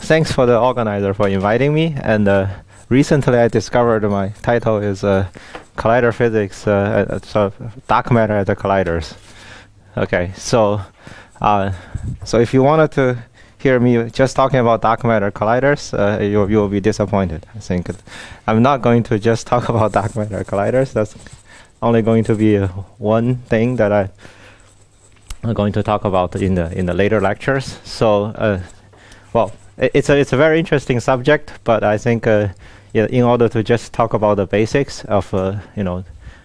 thanks for the organizer for inviting me. And recently I discovered my title is Collider Physics, so dark matter at the colliders. Okay, so if you wanted to hear me just talking about dark matter colliders, you will be disappointed. I think I'm not going to just talk about dark matter colliders. That's only going to be one thing that I'm going to talk about in the later lectures. So, well, it's a very interesting subject, but I think yeah, in order to just talk about the basics of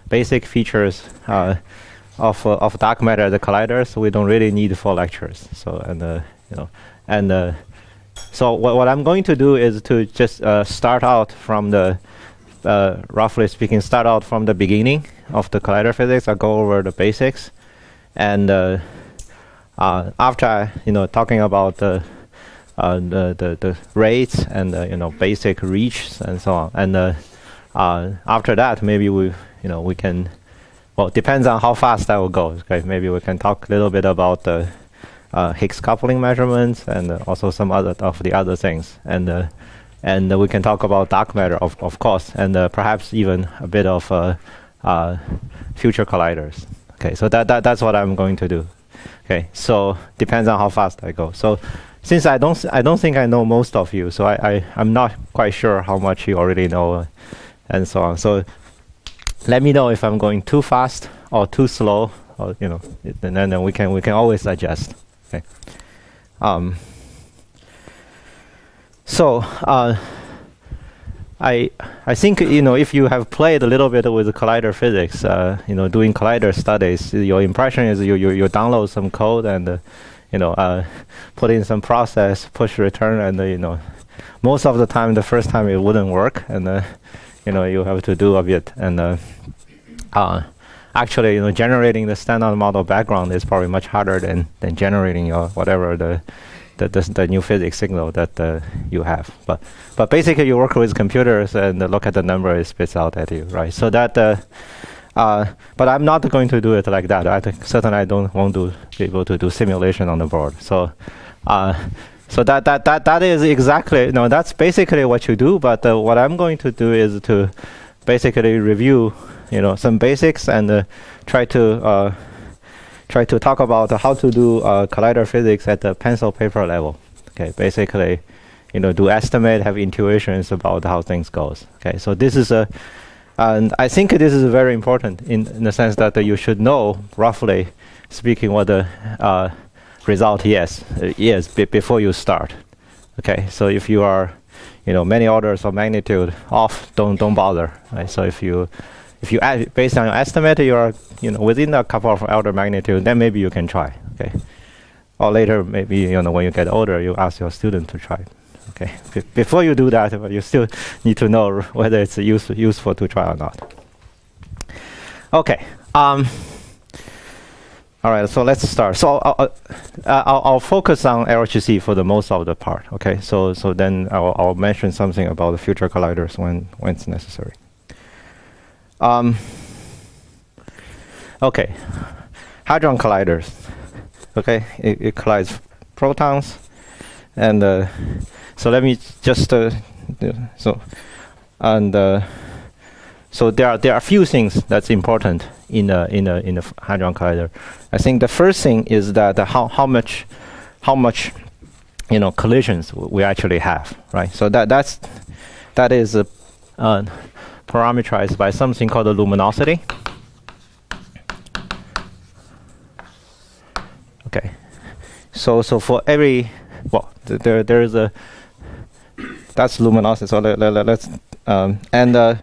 basic features of dark matter at the colliders, we don't really need 4 lectures. So so what I'm going to do is to just start out from the roughly speaking, start out from the beginning of the collider physics. I'll go over the basics, and after talking about the rates and basic reaches and so on, and after that maybe we can, well, depends on how fast I will go. Okay, maybe we can talk a little bit about the Higgs coupling measurements and also some other of the other things, and we can talk about dark matter, of course, and perhaps even a bit of future colliders. Okay, so that's what I'm going to do. Okay, so depends on how fast I go. So since I don't think I know most of you, so I'm not quite sure how much you already know, and so on. So let me know if I'm going too fast or too slow, or and then we can always adjust. Okay. So I think if you have played a little bit with collider physics, doing collider studies, your impression is you download some code and put in some process, push return, and most of the time, the first time it wouldn't work, and you have to do a bit, and actually generating the standard model background is probably much harder than generating your whatever the new physics signal that you have. But basically you work with computers and look at the number it spits out at you, right? So that but I'm not going to do it like that. I think certainly I don't want to be able to do simulation on the board. So so that is exactly that's basically what you do. But what I'm going to do is to basically review some basics and try to talk about how to do collider physics at the pencil paper level. Okay, basically, do estimate, have intuitions about how things goes. Okay, so this is and I think this is very important in the sense that you should know, roughly speaking, what the result is before you start. Okay, so if you are, many orders of magnitude off, don't bother. Right? So if you based on your estimate, you are within a couple of order magnitude, then maybe you can try. Okay, or later maybe when you get older, you ask your student to try. Okay, before you do that, but you still need to know whether it's useful to try or not. Okay. All right, so let's start. So I'll focus on LHC for the most of the part. Okay, so then I'll mention something about the future colliders when it's necessary. Okay, Hadron Colliders. Okay, it collides protons, and so let me just so there are a few things that's important in a Hadron Collider. I think the first thing is that how much collisions we actually have, right? So that is parameterized by something called the luminosity. Okay, so for every there is a that's luminosity. So let's and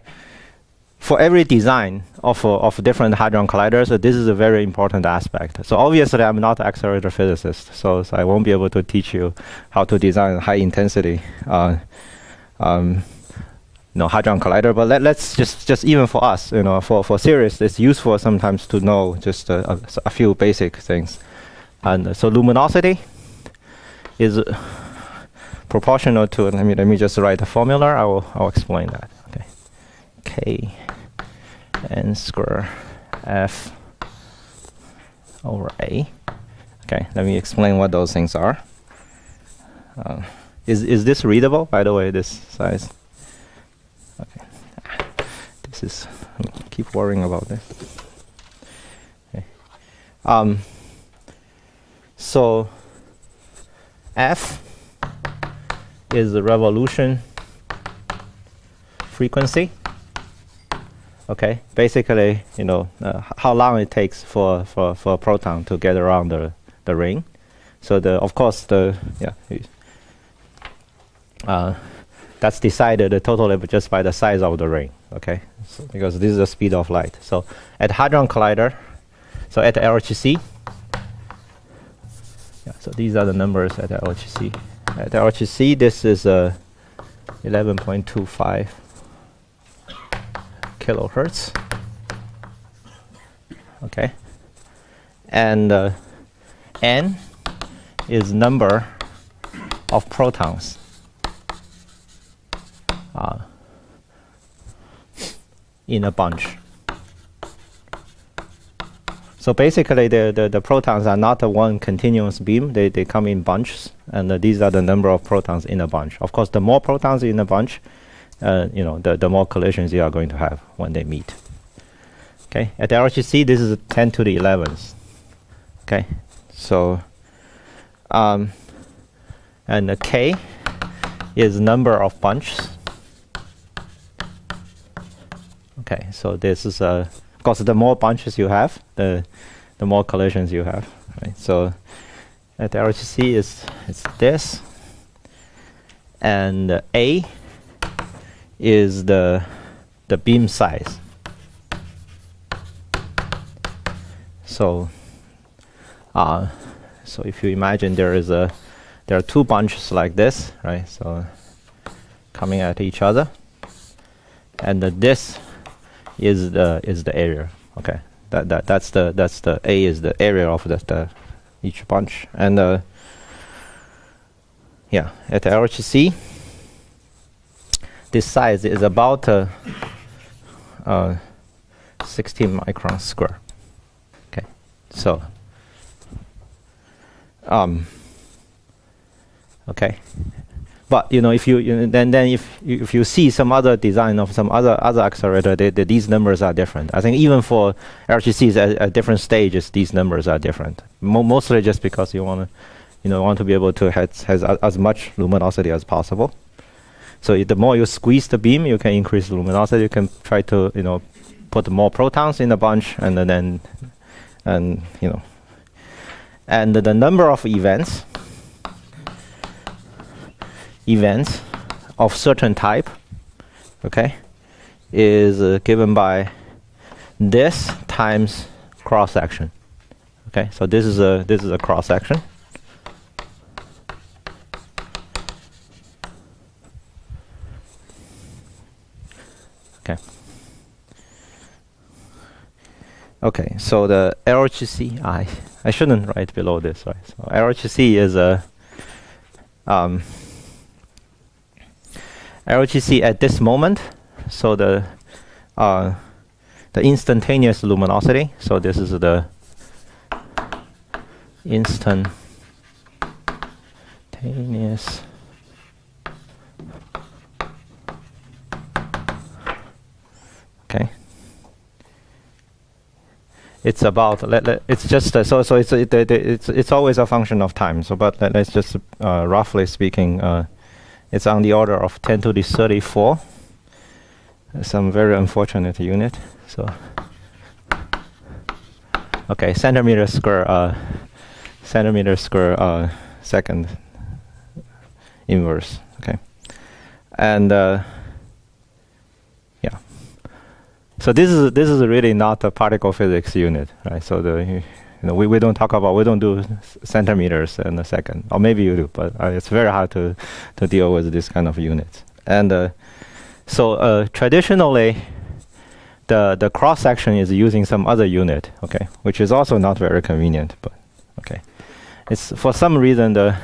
for every design of different hadron colliders, this is a very important aspect. So obviously, I'm not an accelerator physicist, so I won't be able to teach you how to design a high intensity hadron collider. But let's just even for us, for series, it's useful sometimes to know just a few basic things. And so luminosity is proportional to, let me just write the formula. I'll explain that. Okay, K n square F over A. Okay, let me explain what those things are. Is this readable, by the way, this size? Okay. This is, keep worrying about this. Okay. So F is the revolution frequency. Okay, basically, you know, how long it takes for a proton to get around the ring. So of course that's decided totally just by the size of the ring. Okay, so because this is the speed of light. So at Hadron Collider, so at LHC, so these are the numbers at LHC. At LHC, this is 11.25 kilohertz. Okay, and N is number of protons in a bunch. So basically, the protons are not one continuous beam. They come in bunches, and these are the number of protons in a bunch. Of course, the more protons in a bunch, you know, the more collisions you are going to have when they meet. Okay, at LHC, this is 10 to the 11th. Okay, so and the K is number of bunches. Okay, so this is of course, the more bunches you have, the more collisions you have. Right? So at LHC it's this, and A is the beam size. So so if you imagine there are two bunches like this, right? So coming at each other, and this is the area. Okay, that's the A is the area of the each bunch, and yeah, at LHC, this size is about 16 microns square. Okay, so okay. But you know, if if you see some other design of some other accelerator, these numbers are different. I think even for LHCs at different stages, these numbers are different. Mostly just because you want to be able to have as much luminosity as possible. So the more you squeeze the beam, you can increase the luminosity. You can try to put more protons in a bunch, and then and the number of events of certain type, okay, is given by this times cross section. Okay, so this is a cross section. Okay. Okay, so the LHC, I shouldn't write below this, right? So LHC is a LHC at this moment, so the instantaneous luminosity. So this is the instantaneous okay. It's about it's just so it's always a function of time. So but let's just roughly speaking. It's on the order of 10 to the 34. Some very unfortunate unit. So, okay, centimeter square second inverse. Okay, and yeah. So this is really not a particle physics unit, right? So we don't do centimeters in a second, or maybe you do, but it's very hard to deal with this kind of units. And so traditionally, the cross section is using some other unit, okay, which is also not very convenient. But okay, it's for some reason the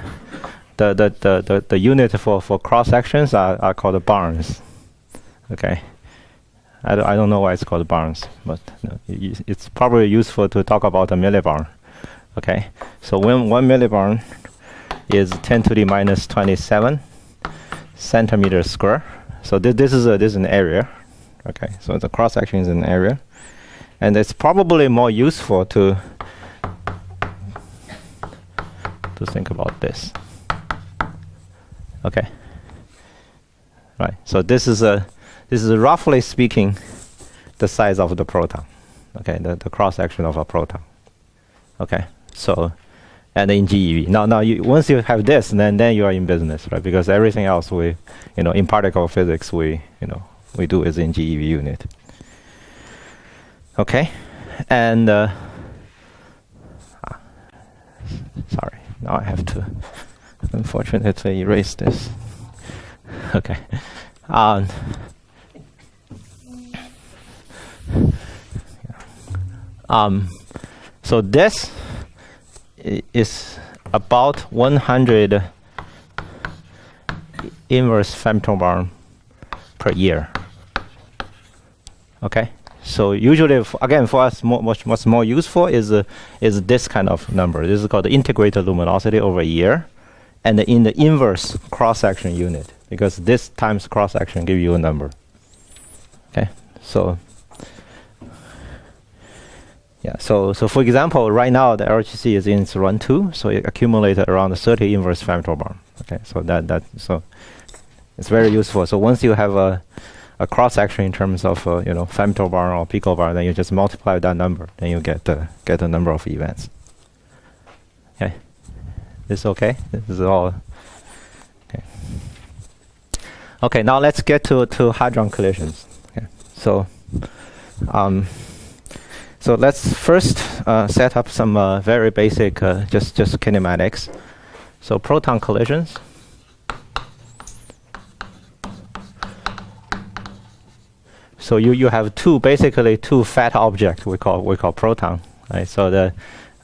unit for cross sections are called barns. Okay. I don't know why it's called barns, but it's probably useful to talk about a millibarn. Okay, so when 1 millibarn is 10 to the minus 27 centimeter square. So this is an area. Okay, so the cross section is an area, and it's probably more useful to think about this. Okay. Right. So this is roughly speaking the size of the proton. Okay, the cross section of a proton. Okay. So, and in GeV. Now once you have this, then you are in business, right? Because everything else in particle physics we do is in GeV unit. Okay, and sorry, now I have to unfortunately erase this. Okay, so this is about 100 inverse femtobarn per year. Okay, so usually, again, for us, what's more useful is this kind of number. This is called the integrated luminosity over a year, and in the inverse cross-section unit, because this times cross-section give you a number. Okay, so yeah, so for example, right now the LHC is in its run 2, so it accumulated around 30 inverse femtobarn. Okay, so so it's very useful. So once you have a cross-section in terms of femtobarn or picobarn, then you just multiply that number, then you get the number of events. Okay, this okay? This is all okay. Okay, now let's get to hadron collisions. Okay, so so let's first set up some very basic just kinematics. So proton collisions. So you have basically two fat objects we call proton, right? So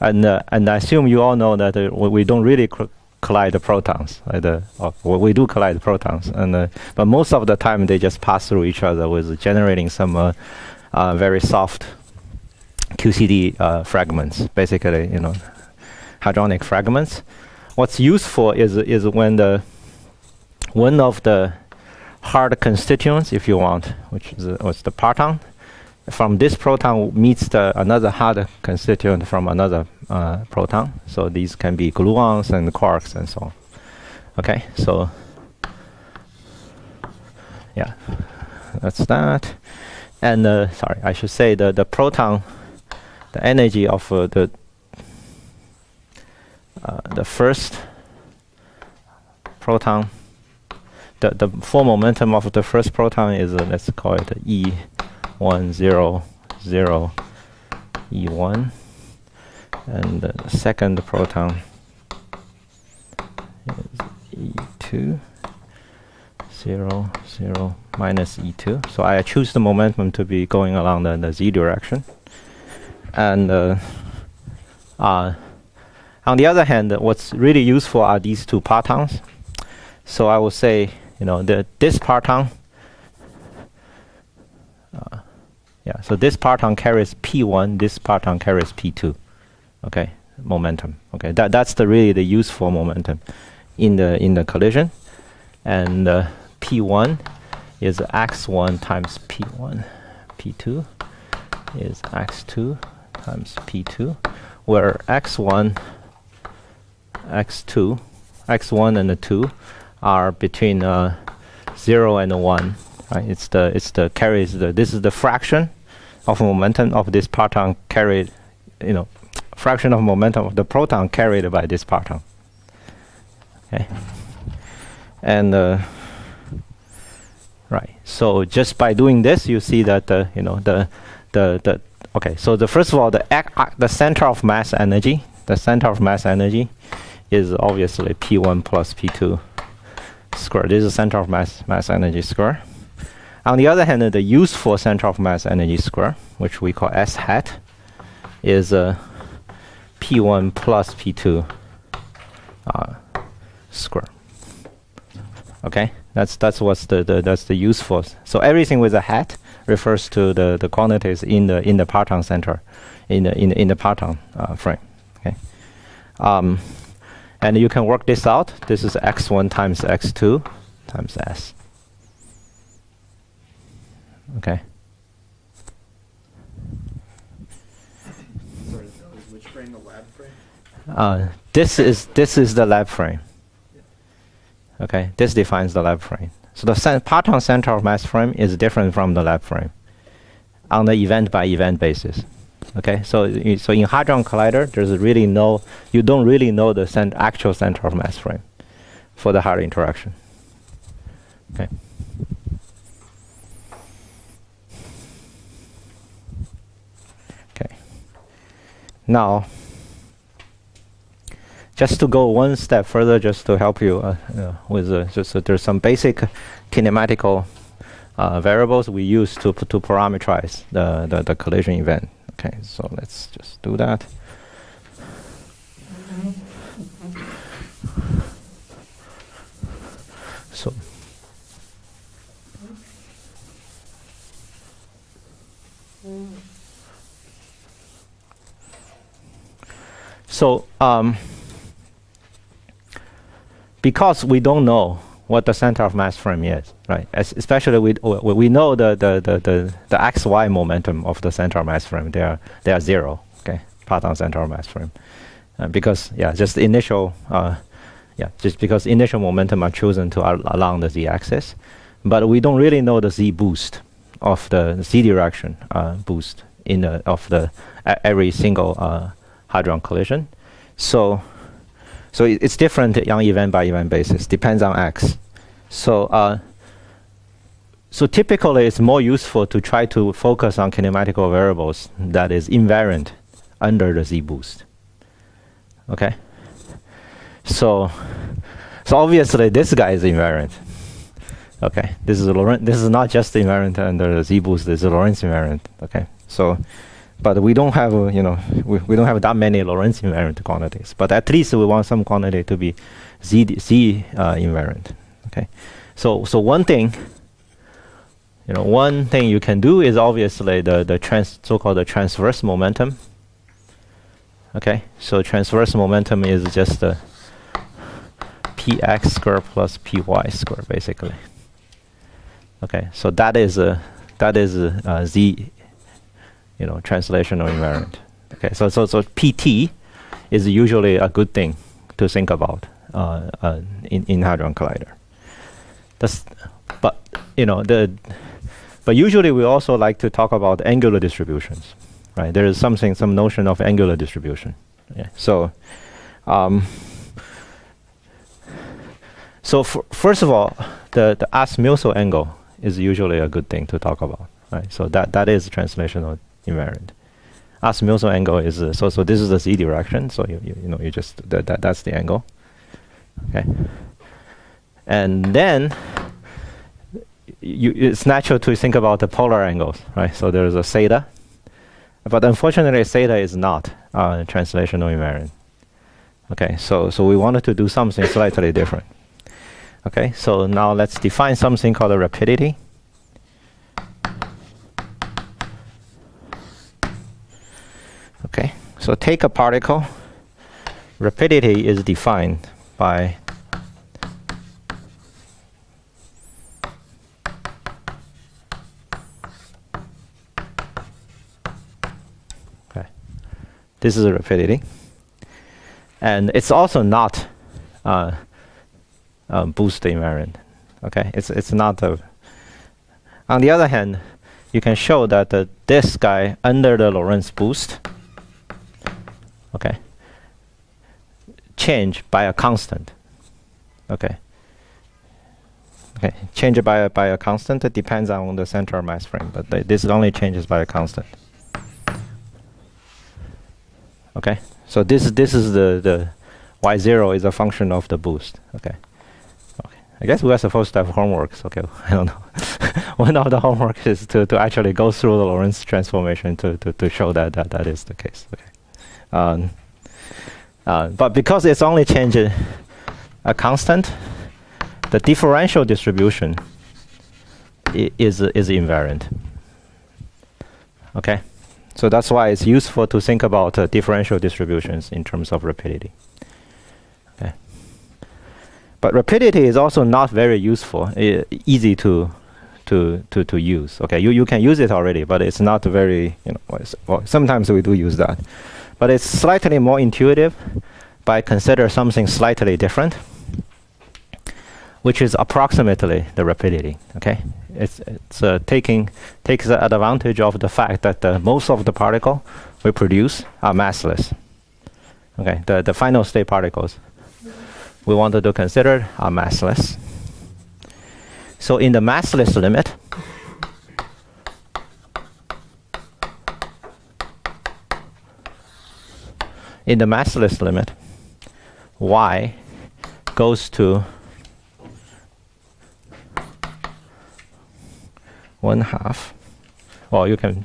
and I assume you all know that we don't really collide the protons, right? We do collide the protons, but most of the time they just pass through each other with generating some very soft QCD fragments, basically hadronic fragments. What's useful is when one of the hard constituents, if you want, which is the proton, from this proton meets another hard constituent from another proton. So these can be gluons and quarks and so on. Okay, so yeah, that's that. And sorry, I should say the proton, the energy of the first proton, the full momentum of the first proton is let's call it E100 E1, and the second proton is E2 0 0 minus E2. So I choose the momentum to be going along the z direction. And on the other hand, what's really useful are these two partons. So I will say, this parton, so this parton carries P1, this parton carries P2. Okay, momentum. Okay, that's really the useful momentum in the collision, and P1 is x1 times P1, P2 is x2 times P2, where x1 and the 2 are between 0 and 1. Right? It's the carries this is the fraction of momentum of this parton carried, fraction of momentum of the proton carried by this parton. Okay, and right. So just by doing this, you see that okay. So first of all, the center of mass energy. The center of mass energy is obviously P1 plus P2 squared. This is the center of mass energy square. On the other hand, the useful center of mass energy square, which we call S hat, is P1 plus P2 square. Okay, that's what's that's the useful. So everything with a hat refers to the quantities in the parton center, in the parton frame. Okay, and you can work this out. This is x1 times x2 times S. Okay. Sorry, which frame? The lab frame? This is the lab frame. Yeah. Okay, this defines the lab frame. So the parton center of mass frame is different from the lab frame on the event by event basis. Okay, so in Hadron Collider, there's really you don't really know the actual center of mass frame for the hard interaction. Okay. Okay. Now, just to go one step further, just to help you with there's some basic kinematical variables we use to parameterize the collision event. Okay, so let's just do that. So because we don't know what the center of mass frame is, right? Especially we know the XY momentum of the center of mass frame. They are zero. Okay, parton center of mass frame, because just initial momentum are chosen to along the z-axis, but we don't really know the z boost of the z direction boost of every single hadron collision. So it's different on event by event basis, depends on x. So typically it's more useful to try to focus on kinematical variables that is invariant under the z boost. Okay. So obviously this guy is invariant. Okay. This is not just invariant under the z boost. This is Lorentz invariant. Okay. So. But we don't have, we don't have that many Lorentz invariant quantities. But at least we want some quantity to be z invariant. Okay, so one thing, you can do is obviously the so-called transverse momentum. Okay, so transverse momentum is just the px squared plus py squared basically. Okay, so that is z. Translational invariant. Okay, so PT is usually a good thing to think about in Hadron Collider. But usually we also like to talk about angular distributions, right? There is some notion of angular distribution. Yeah. So first of all, the azimuthal angle is usually a good thing to talk about, right? So that is translational invariant. Azimuthal angle is so this is the z direction. So you just that's the angle. Okay. And then it's natural to think about the polar angles, right? So there's a theta, but unfortunately theta is not translational invariant. Okay. So we wanted to do something slightly different. Okay. So now let's define something called a rapidity. Okay, so take a particle. Rapidity is defined by this is a rapidity, and it's also not boost invariant. Okay, it's not a. On the other hand, you can show that this guy under the Lorentz boost. Okay. Change by a constant. Okay. Okay. Change by a constant. It depends on the center of mass frame, but this only changes by a constant. Okay. So this is the y0 is a function of the boost. Okay. Okay. I guess we are supposed to have homeworks. Okay. I don't know. One of the homework is to actually go through the Lorentz transformation to show that is the case. Okay. But because it's only changing a constant, the differential distribution is invariant. Okay, so that's why it's useful to think about differential distributions in terms of rapidity. Okay, But rapidity is also not very useful, easy to use. Okay, you can use it already, but it's not very, well, sometimes we do use that. But it's slightly more intuitive by consider something slightly different, which is approximately the rapidity. Okay, it's takes advantage of the fact that most of the particle we produce are massless. Okay, the final state particles we wanted to consider are massless. So in the massless limit, y goes to 1/2. Well, you can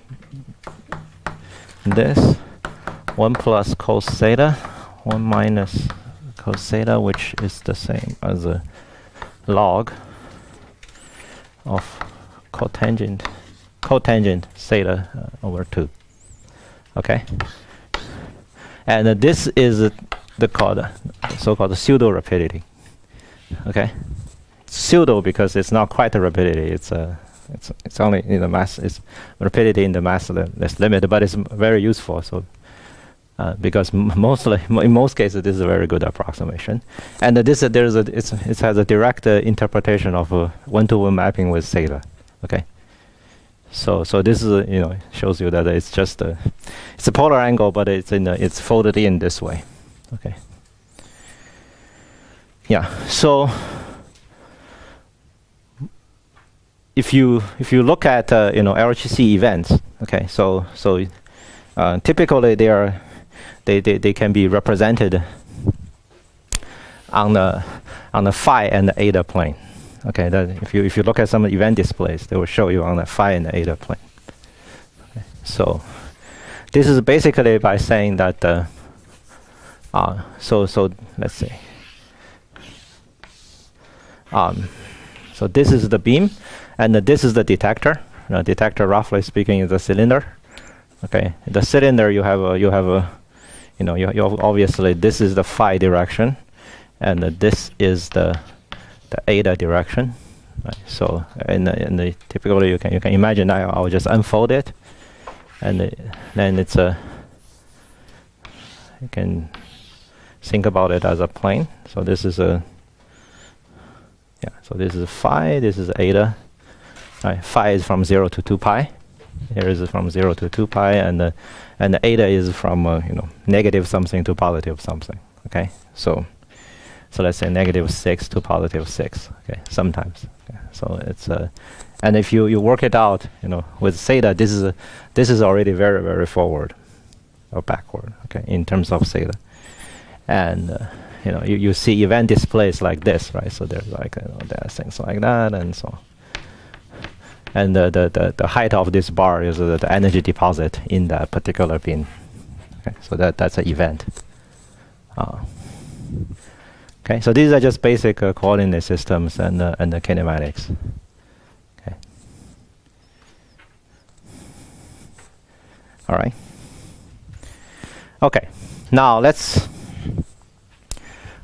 this 1 plus cos theta, 1 minus cos theta, which is the same as a log of cotangent theta over 2. Okay, and this is the so-called pseudo rapidity. Okay, pseudo because it's not quite a rapidity. It's only in the mass. It's rapidity in the massless limit, but it's very useful. So. Because mostly, in most cases, this is a very good approximation, and it has a direct interpretation of a one-to-one mapping with theta. Okay, so this is shows you that it's just it's a polar angle, but it's folded in this way. Okay, yeah. So if you look at LHC events, okay, so typically they can be represented on the phi and the eta plane. Okay, if you look at some event displays, they will show you on the phi and the eta plane. Okay, so this is basically by saying that so let's see. So this is the beam, and this is the detector. The detector, roughly speaking, is a cylinder. Okay, the cylinder you have you obviously this is the phi direction, and this is the eta direction. Right? So typically you can imagine I'll just unfold it, and then it's you can think about it as a plane. So this is so this is phi, this is eta. Right? Phi is from 0 to 2 pi. Here is from 0 to 2 pi, and the eta is from negative something to positive something. Okay, so let's say -6 to +6. Okay, sometimes. Okay. So it's and if you work it out, with theta, this is already very, very forward or backward. Okay, in terms of theta, and you see event displays like this, right? So there's there are things like that, and so on. And the height of this bar is the energy deposit in that particular beam. Okay, so that's an event. Okay, so these are just basic coordinate systems and the kinematics. Okay. All right. Okay. Now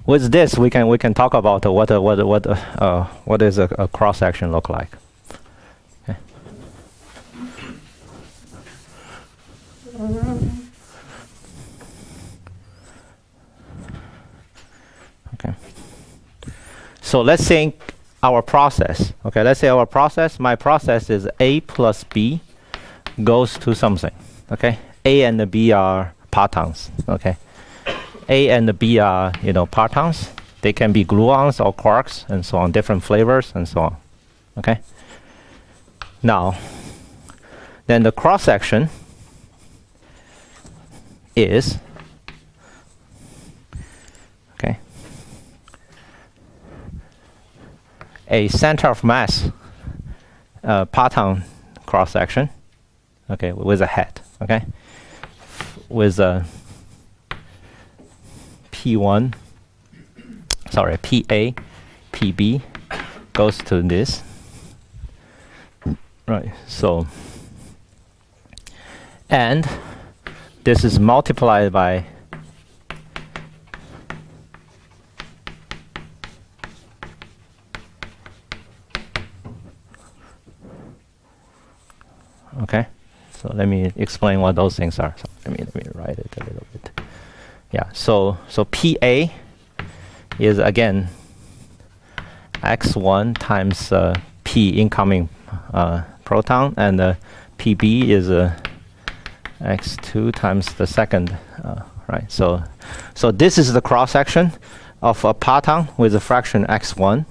with this we can talk about what does a cross section look like. Okay. So let's think our process. Okay, let's say my process is A plus B goes to something. Okay, A and B are partons. Okay, A and B are partons. They can be gluons or quarks and so on, different flavors and so on. Okay. Now, then the cross section is a center of mass parton cross section, with a head, with a P1, sorry, PA, PB goes to this, right? So, and this is multiplied by Okay, so let me explain what those things are. So let me write it a little bit. Yeah, so PA is again x1 times P incoming proton, and PB is x2 times the second, right? So this is the cross section of a proton with a fraction x1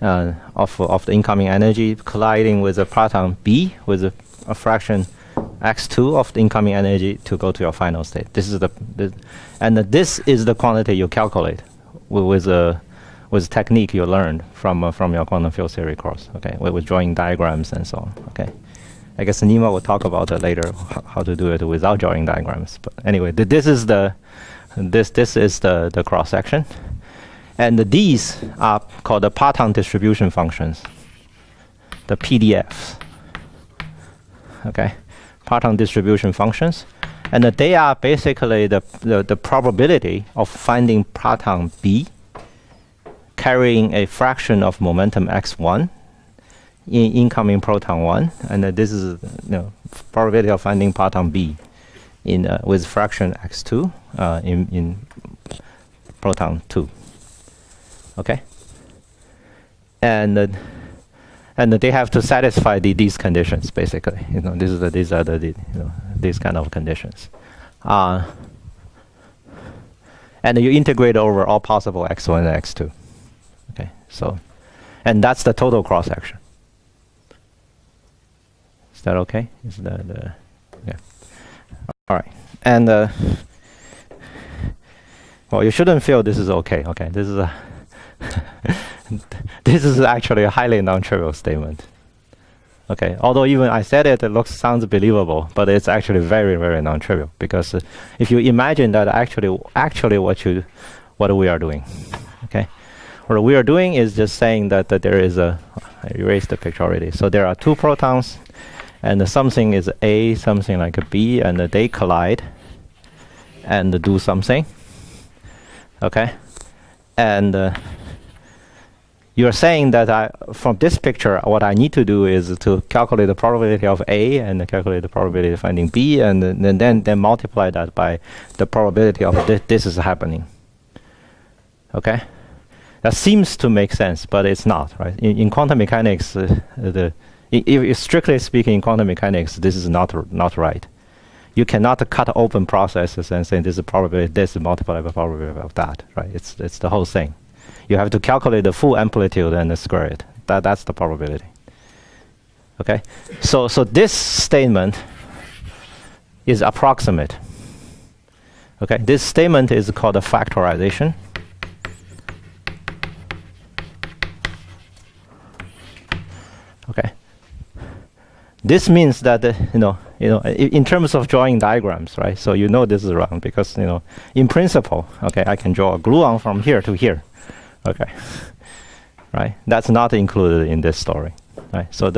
of the incoming energy colliding with a proton B with a fraction x2 of the incoming energy to go to your final state. This is this is the quantity you calculate with technique you learned from your quantum field theory course. Okay, with drawing diagrams and so on. Okay, I guess Nima will talk about it later how to do it without drawing diagrams. But anyway, this is the cross section. And these are called the proton distribution functions, the PDFs. Okay, proton distribution functions, and they are basically the probability of finding proton B carrying a fraction of momentum x1 in incoming proton 1, and this is probability of finding proton B in with fraction x2 in proton 2. Okay, and they have to satisfy these conditions basically. These are these kind of conditions, and you integrate over all possible x1 and x2. Okay, so and that's the total cross section. Is that okay? Is that yeah? All right, and well, you shouldn't feel this is okay. Okay, this is a this is actually a highly non-trivial statement. Okay, although even I said it, sounds believable, but it's actually very, very non-trivial, because if you imagine that actually what we are doing, okay, what we are doing is just saying that there is I erased the picture already. So there are two protons, and something is A, something like a B, and they collide and do something. Okay, and you're saying that from this picture, what I need to do is to calculate the probability of A and calculate the probability of finding B, and then multiply that by the probability of this is happening. Okay, that seems to make sense, but it's not, right? In quantum mechanics, if strictly speaking, in quantum mechanics, this is not right. You cannot cut open processes and say this is probability this multiplied by probability of that, right? It's the whole thing. You have to calculate the full amplitude and square it. That's the probability. Okay, so this statement is approximate. Okay, this statement is called a factorization. Okay, this means that in terms of drawing diagrams, right? So this is wrong because in principle, okay, I can draw a gluon from here to here. Okay, right? That's not included in this story, right? So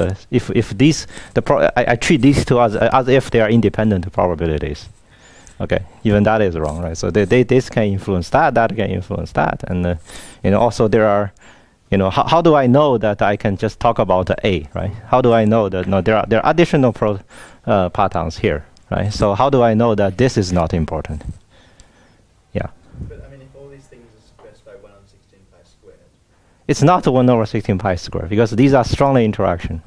I treat these two as if they are independent probabilities. Okay, even that is wrong, right? So this can influence that can influence that, and also there are, how do I know that I can just talk about A, right? How do I know that there are additional protons here, right? So how do I know that this is not important? Yeah. But I mean, if all these things are suppressed by 1 over 16 pi squared. It's not 1 over 16 pi squared, because these are strongly interacting.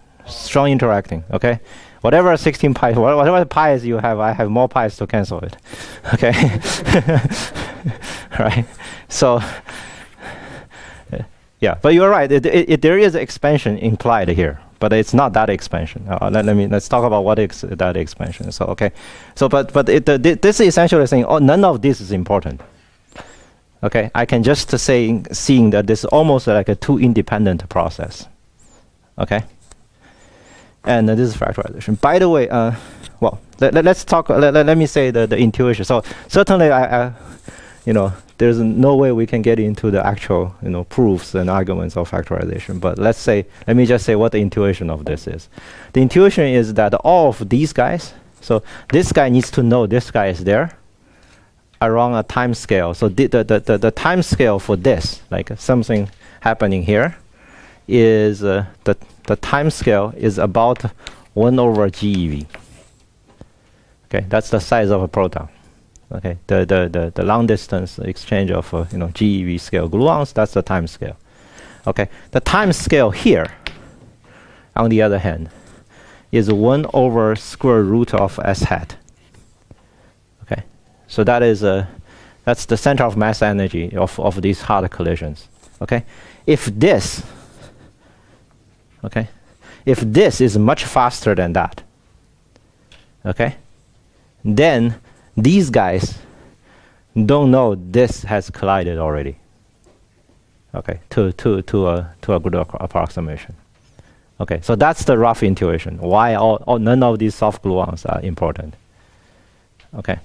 Okay, whatever 16 pi, whatever pi's you have, I have more pi's to cancel it. Okay, right? So. Yeah, but you're right. There is expansion implied here, but it's not that expansion. Let's talk about what is that expansion. So okay, so but this is essentially saying, none of this is important. Okay, I can just seeing that this is almost like a two independent process. Okay, and this is factorization. By the way, well, let's talk. Let me say the intuition. So certainly, there's no way we can get into the actual, proofs and arguments of factorization. But let me just say what the intuition of this is. The intuition is that all of these guys, so this guy needs to know this guy is there around a time scale. So the time scale for this, like something happening here, is the time scale is about 1 over GeV. Okay, that's the size of a proton. Okay, the long distance exchange of GeV scale gluons, that's the time scale. Okay, the time scale here, on the other hand, is 1 over square root of S hat. Okay, so that is that's the center of mass energy of these hard collisions. Okay, if this is much faster than that, okay, then these guys don't know this has collided already. Okay, to a good approximation. Okay, so that's the rough intuition. Why none of these soft gluons are important. Okay.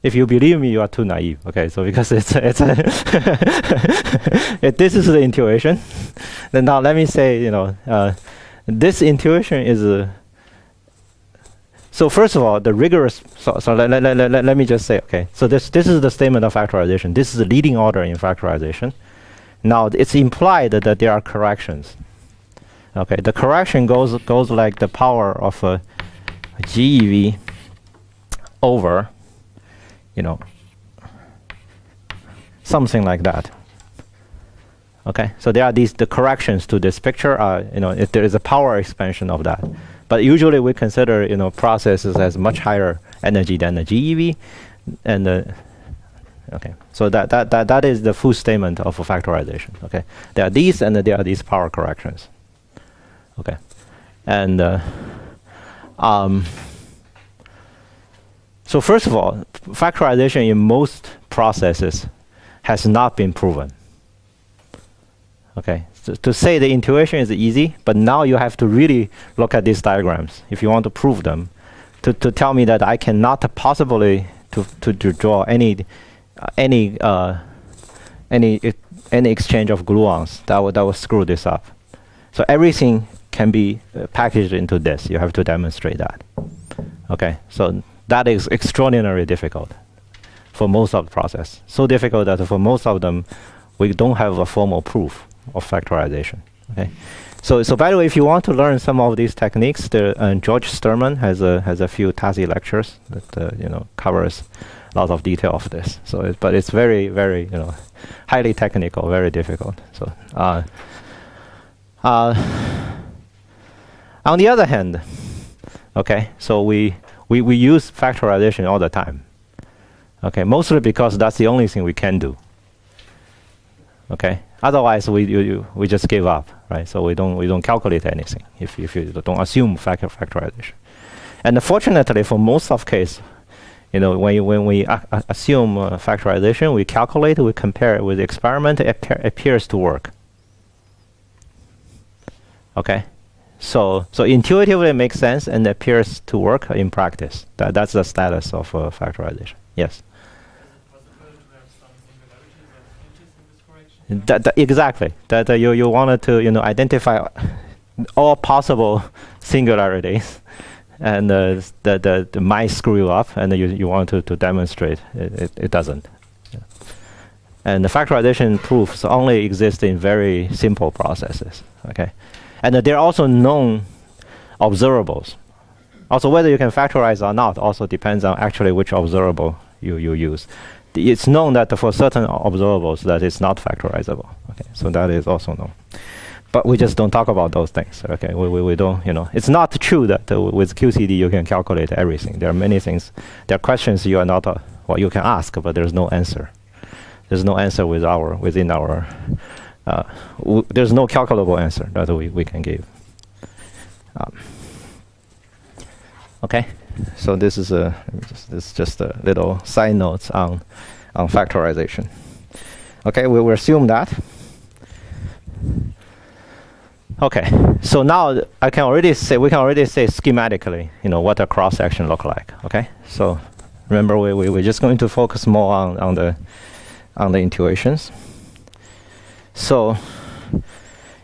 If you believe me, you are too naive. Okay, so because it's this is the intuition. Then now let me say, this intuition is. So first of all, the rigorous. So let me just say, okay. So this is the statement of factorization. This is the leading order in factorization. Now it's implied that there are corrections. Okay, the correction goes like the power of a GeV over, something like that. Okay, so there are the corrections to this picture. If there is a power expansion of that, but usually we consider processes as much higher energy than the GeV, and okay, so that is the full statement of a factorization. Okay, there are these and there are these power corrections. Okay, and so first of all, factorization in most processes has not been proven. Okay, so to say the intuition is easy, but now you have to really look at these diagrams if you want to prove them, to tell me that I cannot possibly to draw any exchange of gluons that will screw this up. So everything can be packaged into this. You have to demonstrate that. Okay, so that is extraordinarily difficult for most of the process. So difficult that for most of them, we don't have a formal proof of factorization. Okay, so by the way, if you want to learn some of these techniques, George Sturman has a few TASI lectures that covers a lot of detail of this. So, but it's very, very highly technical, very difficult. So, on the other hand, okay, so we use factorization all the time. Okay, mostly because that's the only thing we can do. Okay, otherwise we just give up, right? So we don't calculate anything if you don't assume factorization. And fortunately, for most of case, when we assume factorization, we calculate, we compare it with the experiment, it appears to work. Okay, so intuitively it makes sense and appears to work in practice. That's the status of factorization. Yes. Exactly. That you wanted to identify all possible singularities, and that might screw you up, and you want to demonstrate it doesn't. Yeah. And the factorization proofs only exist in very simple processes. Okay, and there are also known observables. Also, whether you can factorize or not also depends on actually which observable you use. It's known that for certain observables that it's not factorizable. Okay, so that is also known, but we just don't talk about those things. Okay, we don't. It's not true that with QCD you can calculate everything. There are many things. There are questions you are not you can ask, but there's no answer. There's no answer within our. There's no calculable answer that we can give. Okay. So this is just a little side notes on factorization. Okay, we will assume that. Okay, so now we can already say schematically, what a cross section look like. Okay, so remember we're just going to focus more on the intuitions. So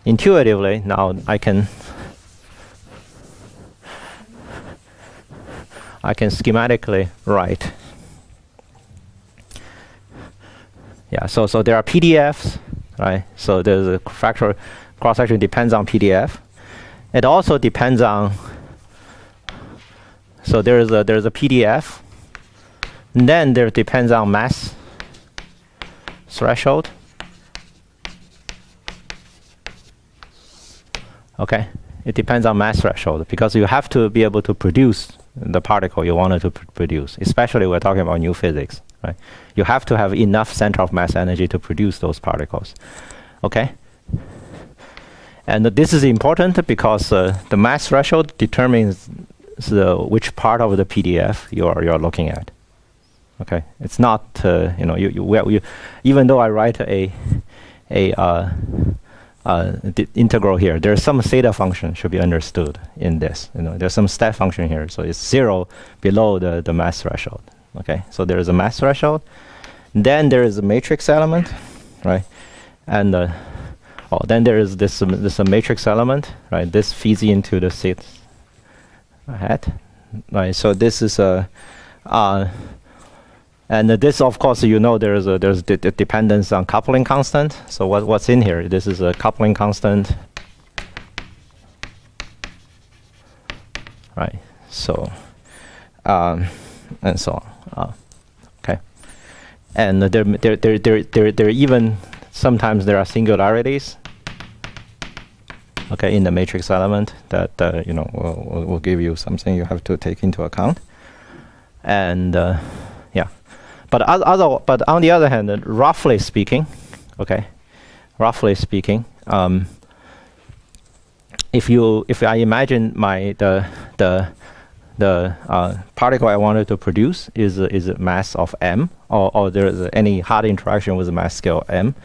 intuitively now I can schematically write. Yeah, so there are PDFs, right? So there's a cross-section depends on PDF. It also depends on, so there's a PDF, and then there depends on mass threshold. Okay, it depends on mass threshold because you have to be able to produce the particle you wanted to produce, especially we're talking about new physics, right? You have to have enough center of mass energy to produce those particles. Okay? And this is important because the mass threshold determines which part of the PDF you're looking at. Okay, it's not even though I write a integral here, there's some theta function should be understood in this. There's some step function here, so it's 0 below the mass threshold. Okay, so there is a mass threshold. Then there is a matrix element, right? And then there is this matrix element, right? This feeds into the sixth hat, right? So this is a and this, of course, there's the dependence on coupling constant. So what's in here? This is a coupling constant, right? So and so on. Okay, and there even sometimes there are singularities. Okay, in the matrix element that will give you something you have to take into account, and yeah. But on the other hand, roughly speaking, okay, if I imagine the particle I wanted to produce is a mass of m, or there is any hard interaction with a mass scale m,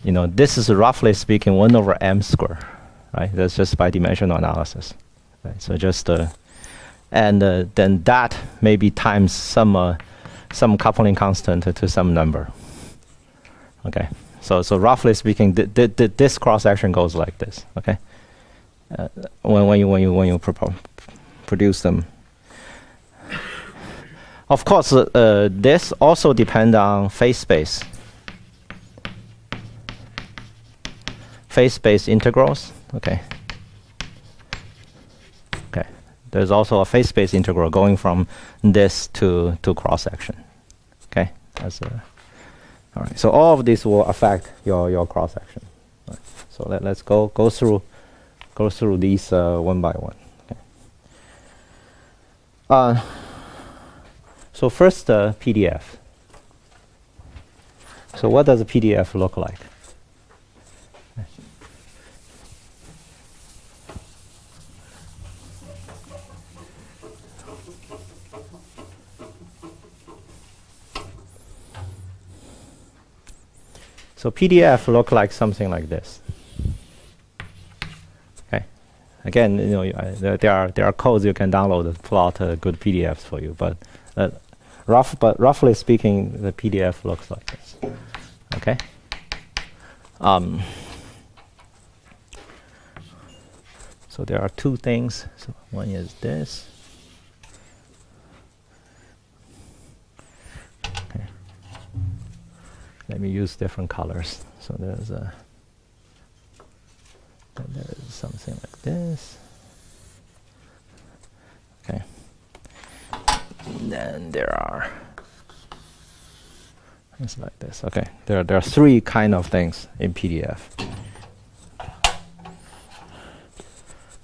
this is roughly speaking 1 over m square, right? That's just by dimensional analysis, right? So just and then that maybe times some coupling constant to some number. Okay, so roughly speaking, this cross section goes like this. Okay, when you produce them. Of course, this also depends on phase space. Phase space integrals. Okay. Okay. There's also a phase space integral going from this to cross section. Okay. That's all right. So all of this will affect your cross section. Right. So let's go through these one by one. Okay. So first, PDF. So what does a PDF look like? So PDF look like something like this. Okay. Again, there are codes you can download to plot good PDFs for you, but roughly speaking, the PDF looks like this. Okay. So there are two things. So one is this. Okay. Let me use different colors. So there's something like this. Okay. And then there are things like this. Okay. There are three kind of things in PDF.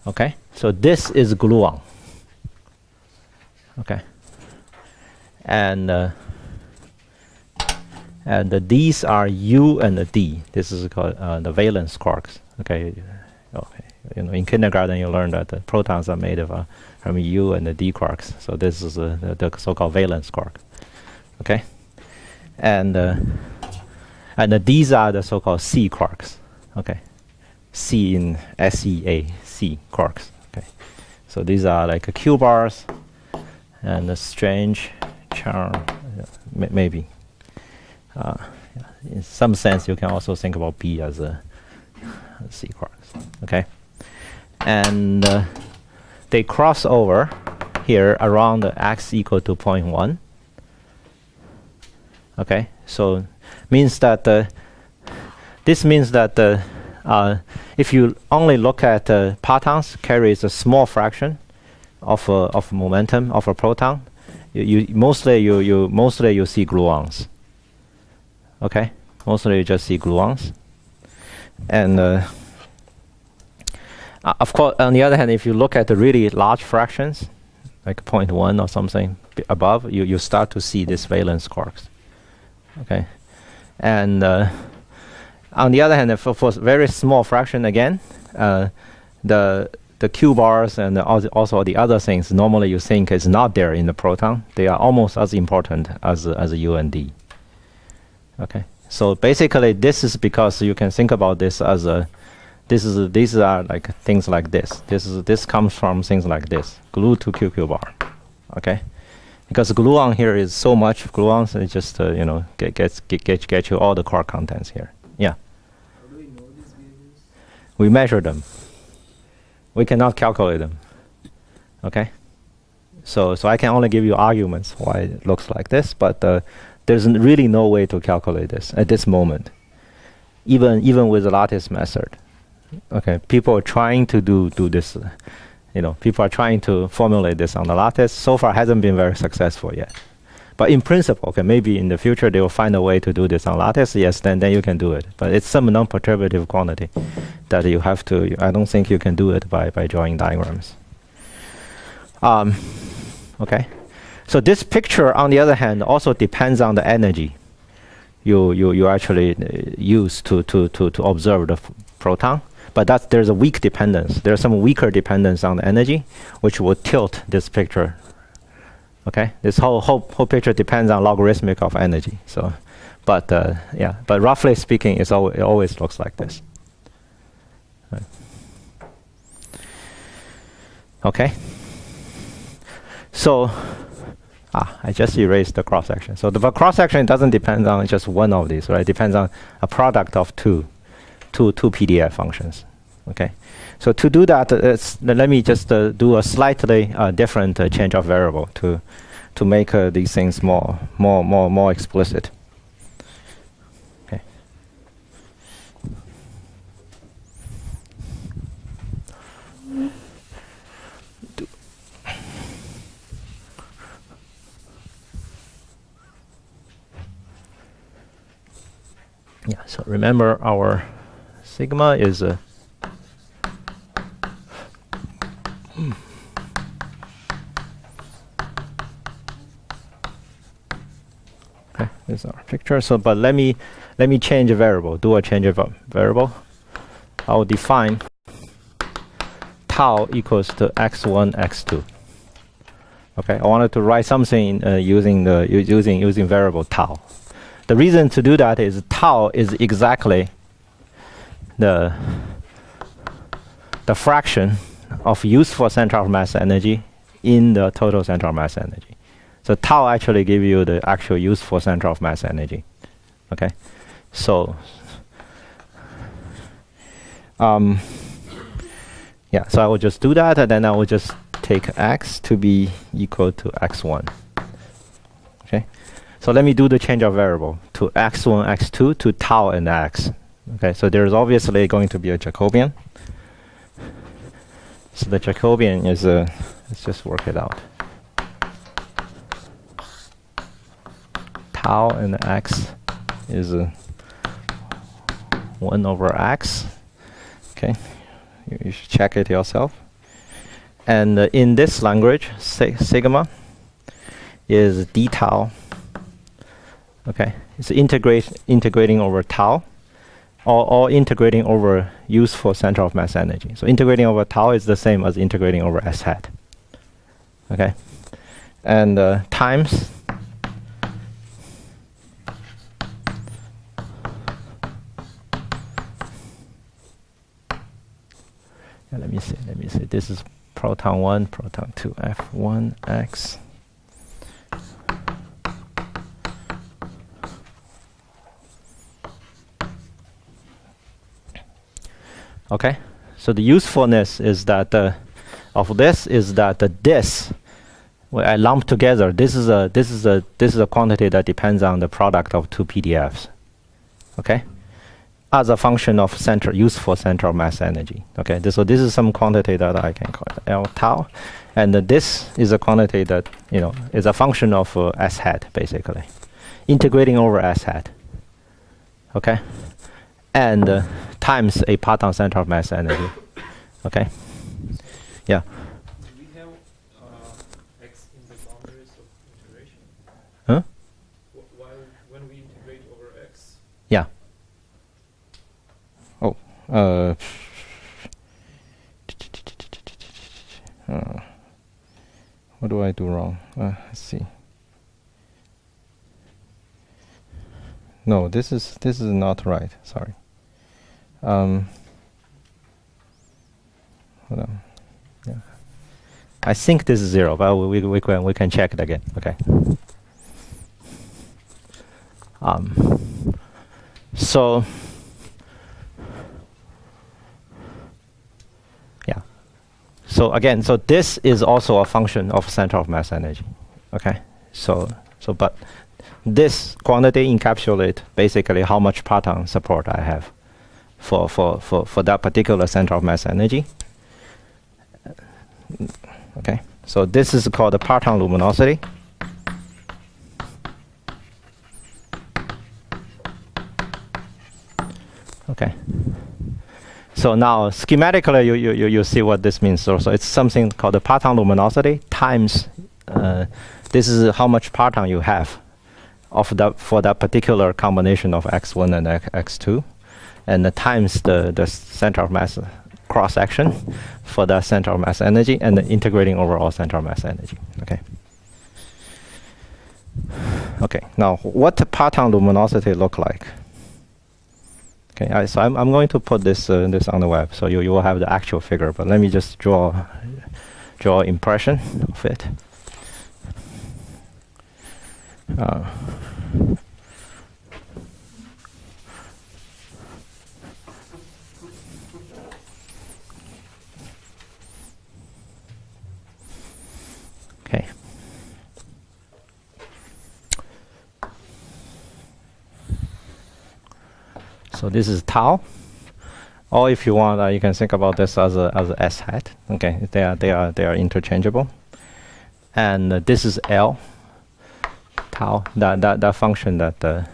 Okay. So this is gluon. Okay. And these are U and the D. This is called the valence quarks. Okay. Okay. In kindergarten you learned that the protons are made of from U and the D quarks. So this is the so-called valence quark. Okay. And these are the so-called C quarks. Okay. C in SEA, C quarks. Okay. So these are like Q bars and a strange charm, maybe. In some sense, you can also think about B as a C quarks. Okay. And they cross over here around x equal to 0.1. Okay, so means that this means that If you only look at partons, carries a small fraction of momentum of a proton. You mostly you see gluons. Okay, mostly you just see gluons, and of course, on the other hand, if you look at the really large fractions, like 0.1 or something above, you start to see this valence quarks. Okay, and on the other hand, for very small fraction again, the Q bars and also the other things normally you think is not there in the proton. They are almost as important as a U and D. Okay, so basically this is because you can think about this as a these are like things like this. This comes from things like this, glue to QQ bar. Okay, because gluon here is so much gluons, it just you know get you all the quark contents here. Yeah. How do we know these values? We measure them. We cannot calculate them. Okay, so I can only give you arguments why it looks like this, but there's really no way to calculate this at this moment, even with the lattice method. Okay, people are trying to do this. People are trying to formulate this on the lattice. So far, hasn't been very successful yet. But in principle, okay, maybe in the future they will find a way to do this on lattice. Yes, then you can do it. But it's some non-perturbative quantity that you have to. I don't think you can do it by drawing diagrams. Okay, so this picture, on the other hand, also depends on the energy you actually use to observe the proton. But there's a weak dependence. There's some weaker dependence on the energy, which will tilt this picture. Okay, this whole picture depends on logarithmic of energy. So, but roughly speaking, it always looks like this. Right. Okay. So, I just erased the cross section. So the cross section doesn't depend on just one of these, right? It depends on a product of two PDF functions. Okay, so to do that, let me just do a slightly different change of variable to make these things more explicit. Okay. Yeah. So remember, our sigma is a okay, this is our picture. So, but let me change a variable. Do a change of a variable. I'll define tau equals to x1, x2. Okay, I wanted to write something using variable tau. The reason to do that is tau is exactly the fraction of useful center of mass energy in the total center of mass energy. So tau actually give you the actual useful center of mass energy. Okay, so yeah, so I will just do that, and then I will just take x to be equal to x1. Okay, so let me do the change of variable to x1, x2 to tau and x. Okay, so there's obviously going to be a Jacobian. So the Jacobian is let's just work it out. Tau and x is 1 over x. Okay, you should check it yourself. And in this language, sigma is d tau. Okay, it's integrating over tau, or integrating over useful center of mass energy. So integrating over tau is the same as integrating over s hat. Okay, and times let me see. This is proton 1, proton 2, f1, x. Okay, so the usefulness is that of this is that this, when I lump together, this is a quantity that depends on the product of two PDFs. Okay, as a function of useful center of mass energy. Okay, so this is some quantity that I can call L tau, and this is a quantity that is a function of S hat, basically, integrating over S hat. Okay, and times a parton center of mass energy. Okay, yeah. Do we have x in the boundaries of integration? Huh? When we integrate over x? Yeah. Oh. What do I do wrong? Let's see. No, this is not right. Sorry. Hold on. Yeah. I think this is 0, but we can check it again. Okay. So yeah. So again, so this is also a function of center of mass energy. Okay. So but this quantity encapsulates basically how much parton support I have for that particular center of mass energy. Okay. So this is called the parton luminosity. Okay. So now schematically you see what this means. So it's something called the parton luminosity times this is how much parton you have for that particular combination of x1 and x2, and times the center of mass cross section for the center of mass energy, and integrating overall center of mass energy. Okay. Okay. Now, what the parton luminosity look like? Okay. So I'm going to put this this on the web, so you will have the actual figure. But let me just draw impression of it. Okay. So this is tau. Or if you want, you can think about this as a S hat. Okay, they are interchangeable. And this is L tau. That function that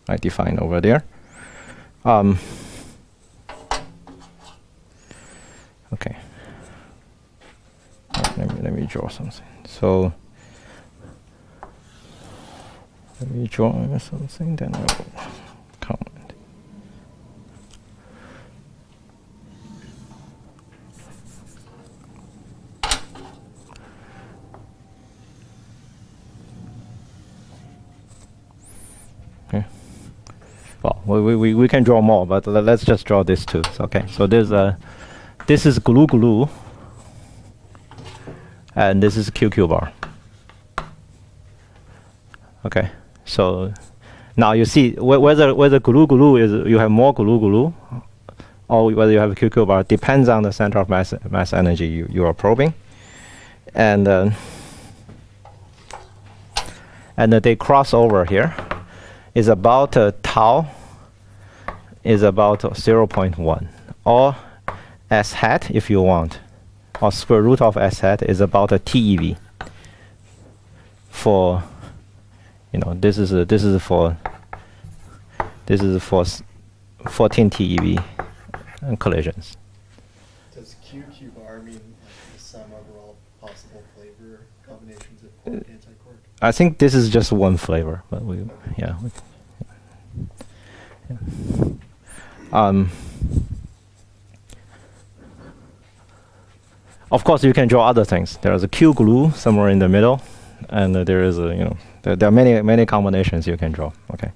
I define over there. Okay. Let me draw something. So let me draw something, then I will comment. Okay. Well, we can draw more, but let's just draw this too. Okay. So there's this is glue, and this is QQ bar. Okay. So now you see whether glue is you have more glue, or whether you have a QQ bar depends on the center of mass energy you are probing, and they cross over here is about tau is about 0.1, or S hat if you want, or square root of S hat is about a TeV. For this is for 14 TeV collisions. Does QQ bar mean the sum over all possible flavor combinations of quark anti-quark? I think this is just one flavor, but yeah. Of course, you can draw other things. There is a Q glue somewhere in the middle, and there is there are many combinations you can draw. Okay,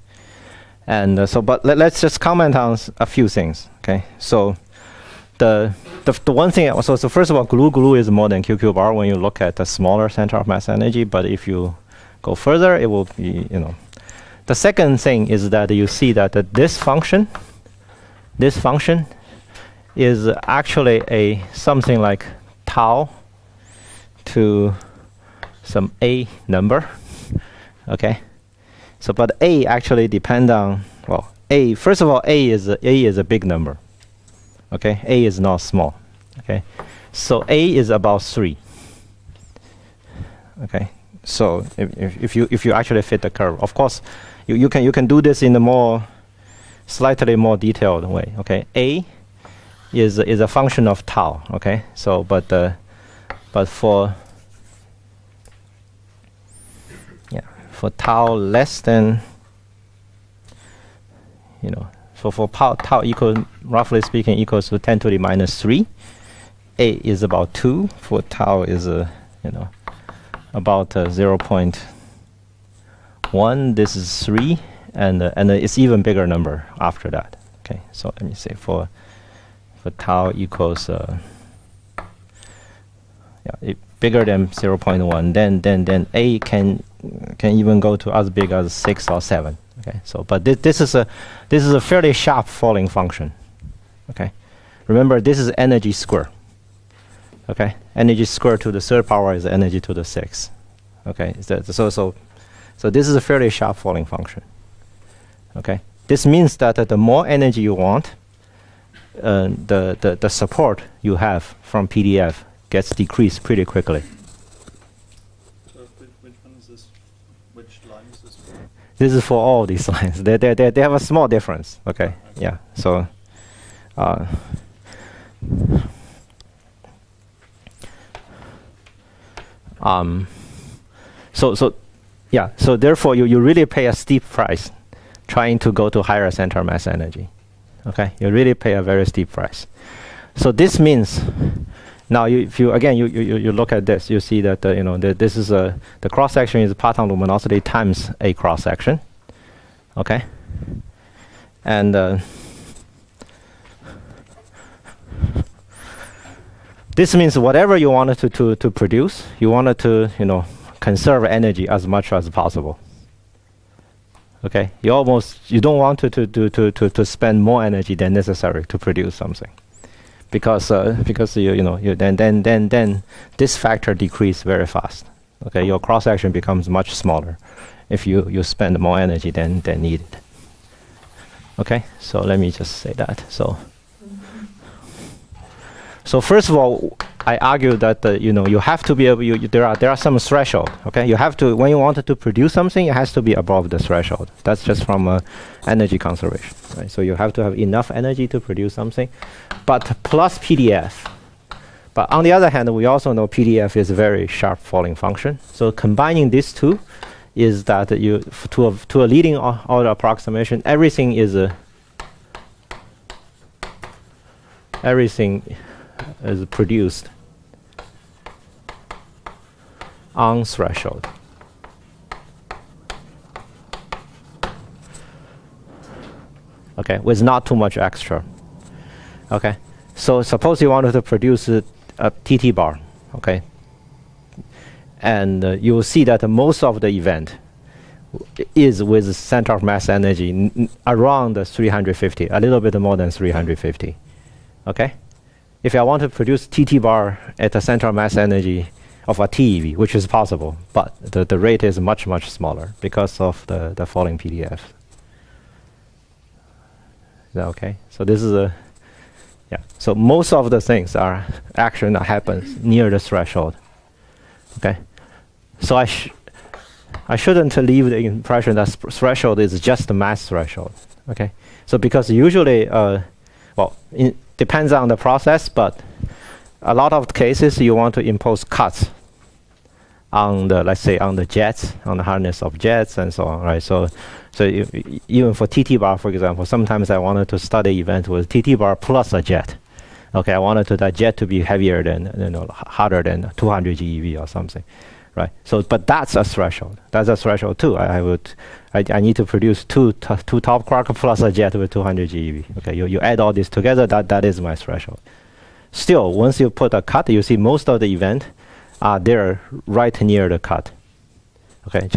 and but let's just comment on a few things. Okay, so the one thing. So first of all, glue is more than QQ bar when you look at the smaller center of mass energy. But if you go further, it will be The second thing is that you see that this function is actually something like tau to some a number. Okay, So, but A actually depend on, well, A, first of all, A is a big number. Okay, A is not small. Okay, so A is about 3. Okay, so if you actually fit the curve, of course, you can do this in a slightly more detailed way. Okay, A is a function of tau. Okay, so but for tau less than, so for tau equal, roughly speaking, equals to 10 to the minus 3, A is about 2. For tau is about 0.1. This is 3, and it's even bigger number after that. Okay, so let me say for tau equals bigger than 0.1, then A can even go to as big as 6 or 7. Okay, so but this is a fairly sharp falling function. Okay, remember this is energy square. Okay, energy square to the third power is energy to the 6. Okay, so this is a fairly sharp falling function. Okay, this means that the more energy you want, the support you have from PDF gets decreased pretty quickly. So which one is this? Which line is this for? This is for all these lines. They have a small difference. Okay, yeah. So. So therefore you really pay a steep price trying to go to higher center mass energy. Okay, you really pay a very steep price. So this means now if you look at this, you see that this is the cross section is proton luminosity times a cross section. Okay, and this means whatever you wanted to produce, you wanted to conserve energy as much as possible. Okay, you don't want to spend more energy than necessary to produce something, because then this factor decreases very fast. Okay, your cross section becomes much smaller if you spend more energy than needed. Okay, so let me just say that. So first of all, I argue that you have to be able. There are some threshold. Okay, you have to, when you want to produce something, it has to be above the threshold. That's just from energy conservation. Right? So you have to have enough energy to produce something, but plus PDF. But on the other hand, we also know PDF is a very sharp falling function. So combining these two is that to a leading order approximation, everything is produced on threshold. Okay, with not too much extra. Okay, so suppose you wanted to produce a TT bar. Okay, and you will see that most of the event is with center of mass energy around 350, a little bit more than 350. Okay, if I want to produce TT bar at a center of mass energy of a TeV, which is possible, but the rate is much smaller because of the falling PDF. Is that okay? So this is so most of the things are action that happens near the threshold. Okay, so I shouldn't leave the impression that threshold is just the mass threshold. Okay, so because usually, it depends on the process, but a lot of cases you want to impose cuts on the, let's say, on the jets, on the hardness of jets and so on, right? So even for TT bar, for example, sometimes I wanted to study event with TT bar plus a jet. Okay, I wanted that jet to be heavier than, harder than 200 GeV or something, right? So, but that's a threshold. That's a threshold too. I need to produce two top quark plus a jet with 200 GeV. Okay, you add all this together, that is my threshold. Still, once you put a cut, you see most of the event are there right near the cut. Okay,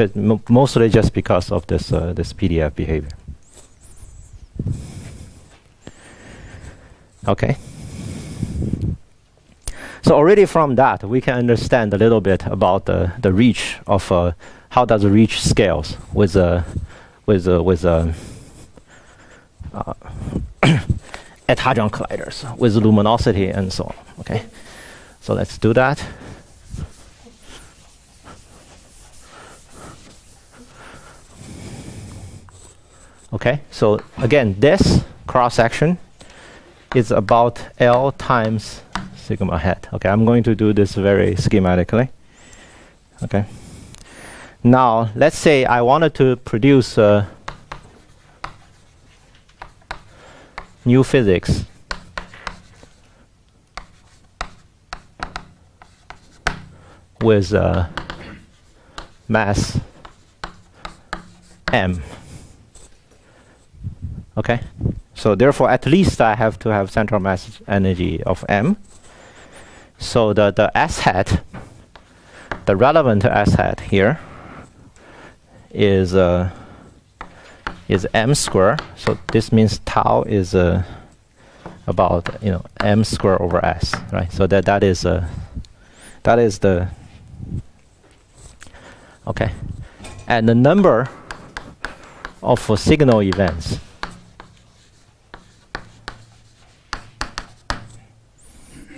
mostly just because of this PDF behavior. Okay. So already from that, we can understand a little bit about the reach of how does the reach scales with at Hadron Colliders with luminosity and so on. Okay, so let's do that. Okay, so again, this cross section is about L times sigma hat. Okay, I'm going to do this very schematically. Okay. Now, let's say I wanted to produce new physics with mass m. Okay, so therefore at least I have to have central mass energy of m. So the s hat, the relevant s hat here is m square. So this means tau is about m square over s, right? So that is the okay, and the number of signal events.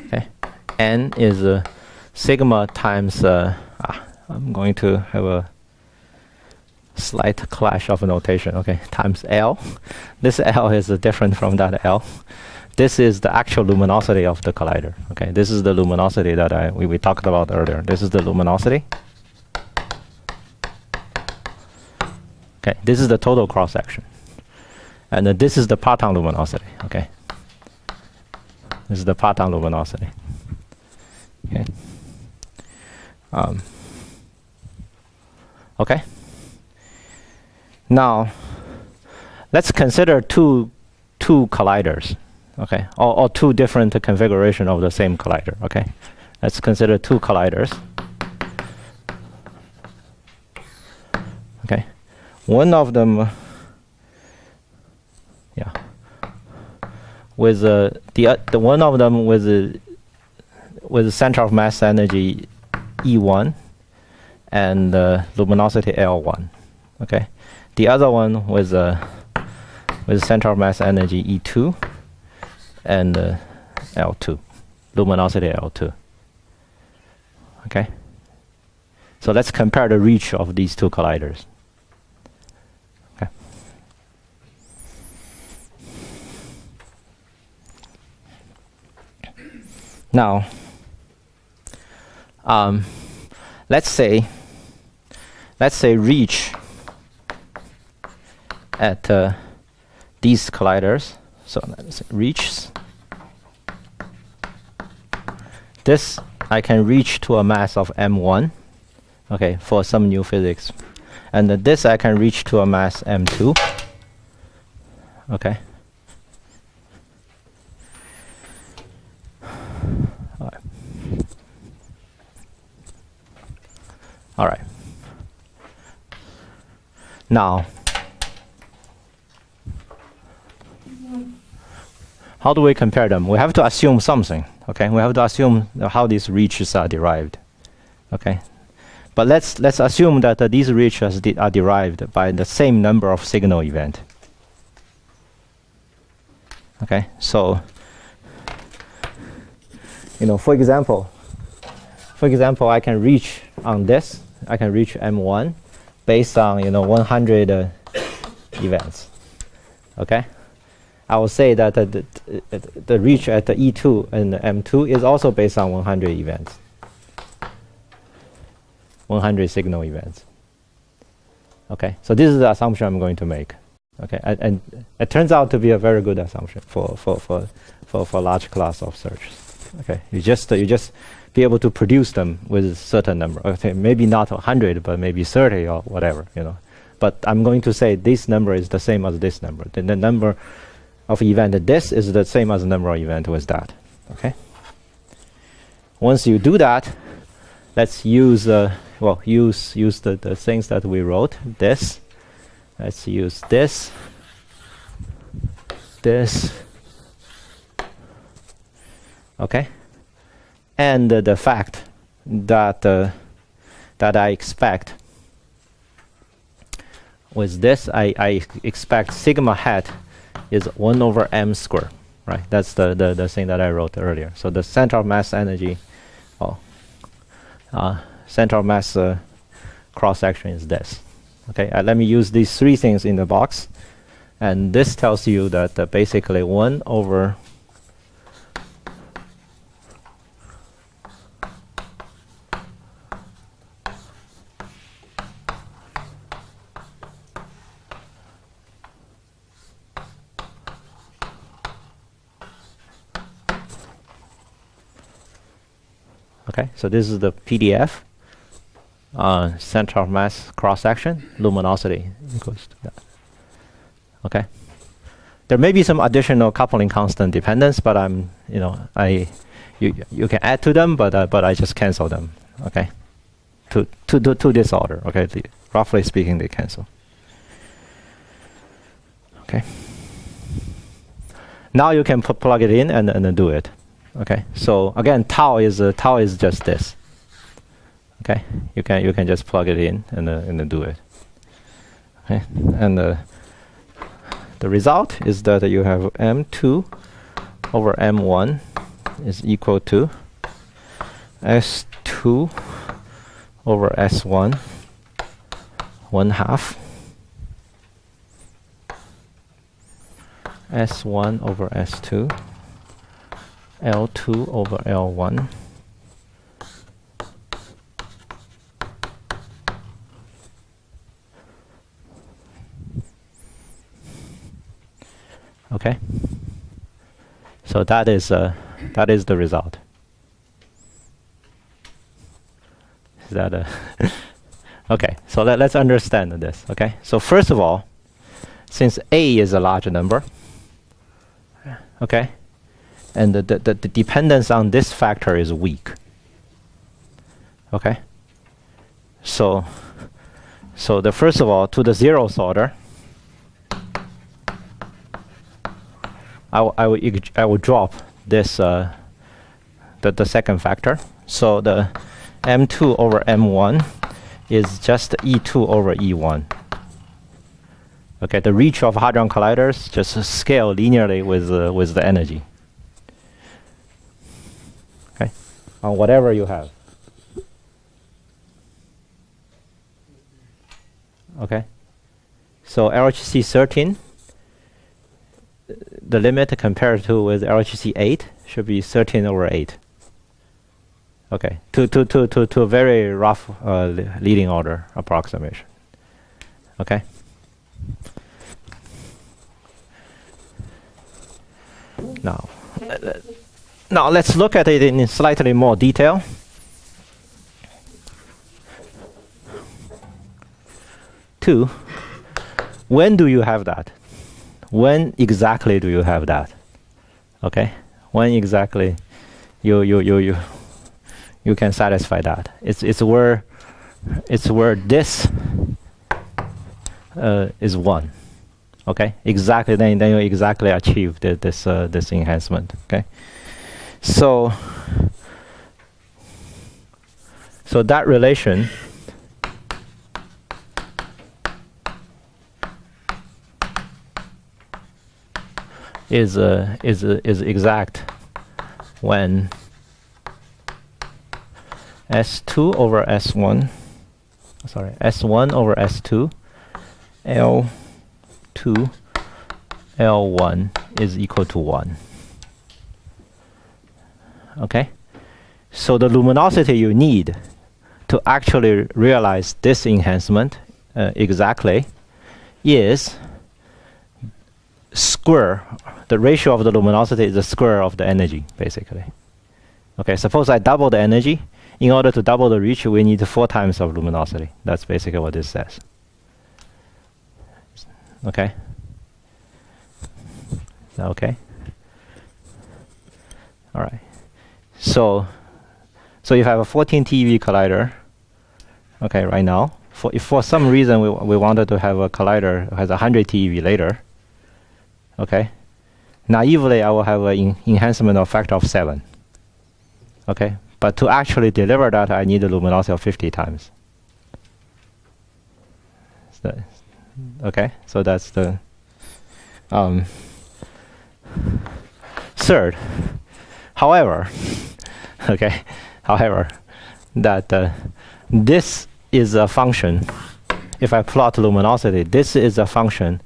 Okay, n is sigma times. I'm going to have a slight clash of notation. Okay, times L. This L is different from that L. This is the actual luminosity of the collider. Okay, this is the luminosity that we talked about earlier. This is the luminosity. Okay, this is the total cross section, and this is the proton luminosity. Okay, this is the proton luminosity. Okay. Okay. Now, let's consider two colliders, okay, or two different configuration of the same collider. Okay, let's consider two colliders. Okay, one of them, yeah, with the one of them with center of mass energy E1 and luminosity L1. Okay. The other one with center of mass energy E2 and L2, luminosity L2. Okay. So let's compare the reach of these two colliders. Okay. Now, let's say reach at these colliders. So let's say reaches. This I can reach to a mass of m1, okay, for some new physics, and this I can reach to a mass m2. Okay. All right. Now, how do we compare them? We have to assume something. Okay, we have to assume how these reaches are derived. Okay, but let's assume that these reaches are derived by the same number of signal event. Okay, so for example, I can reach on this. I can reach M1 based on 100 events. Okay, I will say that the reach at the E2 and the M2 is also based on 100 events, 100 signal events. Okay, so this is the assumption I'm going to make. Okay, and it turns out to be a very good assumption for large class of searches. Okay, you just be able to produce them with a certain number. Okay, maybe not 100, but maybe 30 or whatever, But I'm going to say this number is the same as this number. Then the number of event this is the same as the number of event with that. Okay. Once you do that, let's use use the things that we wrote. This. Let's use this. Okay. And the fact that I expect with this, I expect sigma hat is 1 over m squared, right? That's the thing that I wrote earlier. So the center of mass energy, center of mass cross section is this. Okay, let me use these three things in the box, and this tells you that basically 1 over okay, so this is the PDF. Center of mass cross section, luminosity equals to that. Okay. There may be some additional coupling constant dependence, but you can add to them, but I just cancel them. Okay. To this order. Okay. Roughly speaking, they cancel. Okay. Now you can plug it in and do it. Okay. So again, tau is just this. Okay, you can just plug it in and do it. Okay, and the result is that you have m2 over m1 is equal to s2 over s1 1/2 s1 over s2 L2 over L1 okay, so that is the result. Is that okay? So let's understand this. Okay, so first of all, since A is a large number, okay, and the dependence on this factor is weak. Okay, so the first of all, to the zeroth order, I will drop this the second factor. So the m2 over m1 is just E2 over E1. Okay, the reach of hadron colliders just scale linearly with the energy. Okay, on whatever you have. Okay, so LHC 13. The limit compared to with LHC 8 should be 13 over 8. Okay, to a very rough leading order approximation. Okay. Now let's look at it in slightly more detail. Two, when do you have that? When exactly do you have that? Okay, when exactly you can satisfy that? It's where this is 1. Okay, exactly. Then you exactly achieve this enhancement. Okay, so that relation is exact when S2 over S1, sorry, S1 over S2, L2, L1 is equal to 1. Okay, so the luminosity you need to actually realize this enhancement exactly is square. The ratio of the luminosity is the square of the energy, basically. Okay, suppose I double the energy. In order to double the reach, we need 4 times of luminosity. That's basically what this says. Okay. Okay. All right. So you have a 14 TeV collider. Okay, right now. If for some reason we wanted to have a collider that has 100 TeV later. Okay. Naively, I will have an enhancement of factor of 7. Okay. But to actually deliver that, I need a luminosity of 50 times. Okay, so that's the third. However, okay, however, that this is a function. If I plot luminosity, this is a function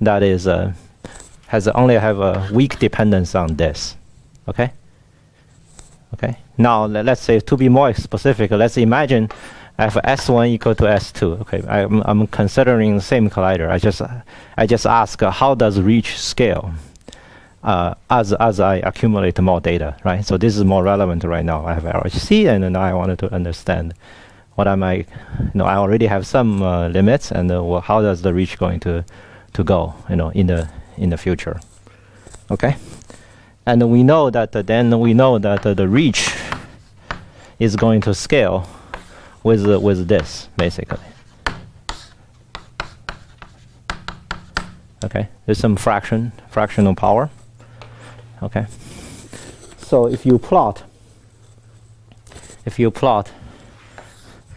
that is only have a weak dependence on this. Okay. Okay. Now let's say, to be more specific, let's imagine I have S1 equal to S2. Okay, I'm considering the same collider. I just ask how does reach scale as I accumulate more data, right? So this is more relevant right now. I have LHC, and now I wanted to understand what am I, I already have some limits, and how does the reach going to go, in the future. Okay, and we know that the reach is going to scale with this, basically. Okay, there's some fractional power. Okay, so if you plot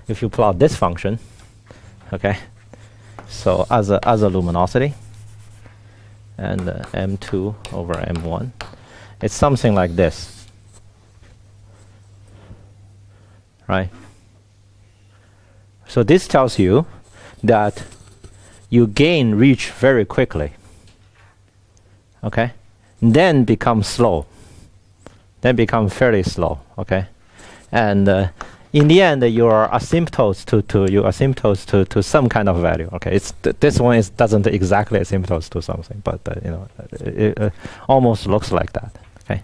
this function, okay, so as a luminosity, and m2 over m1, it's something like this, right? So this tells you that you gain reach very quickly, okay, then become slow, then become fairly slow, okay, and in the end you are asymptotes to some kind of value. Okay, it's this one doesn't exactly asymptotes to something, but it almost looks like that. Okay.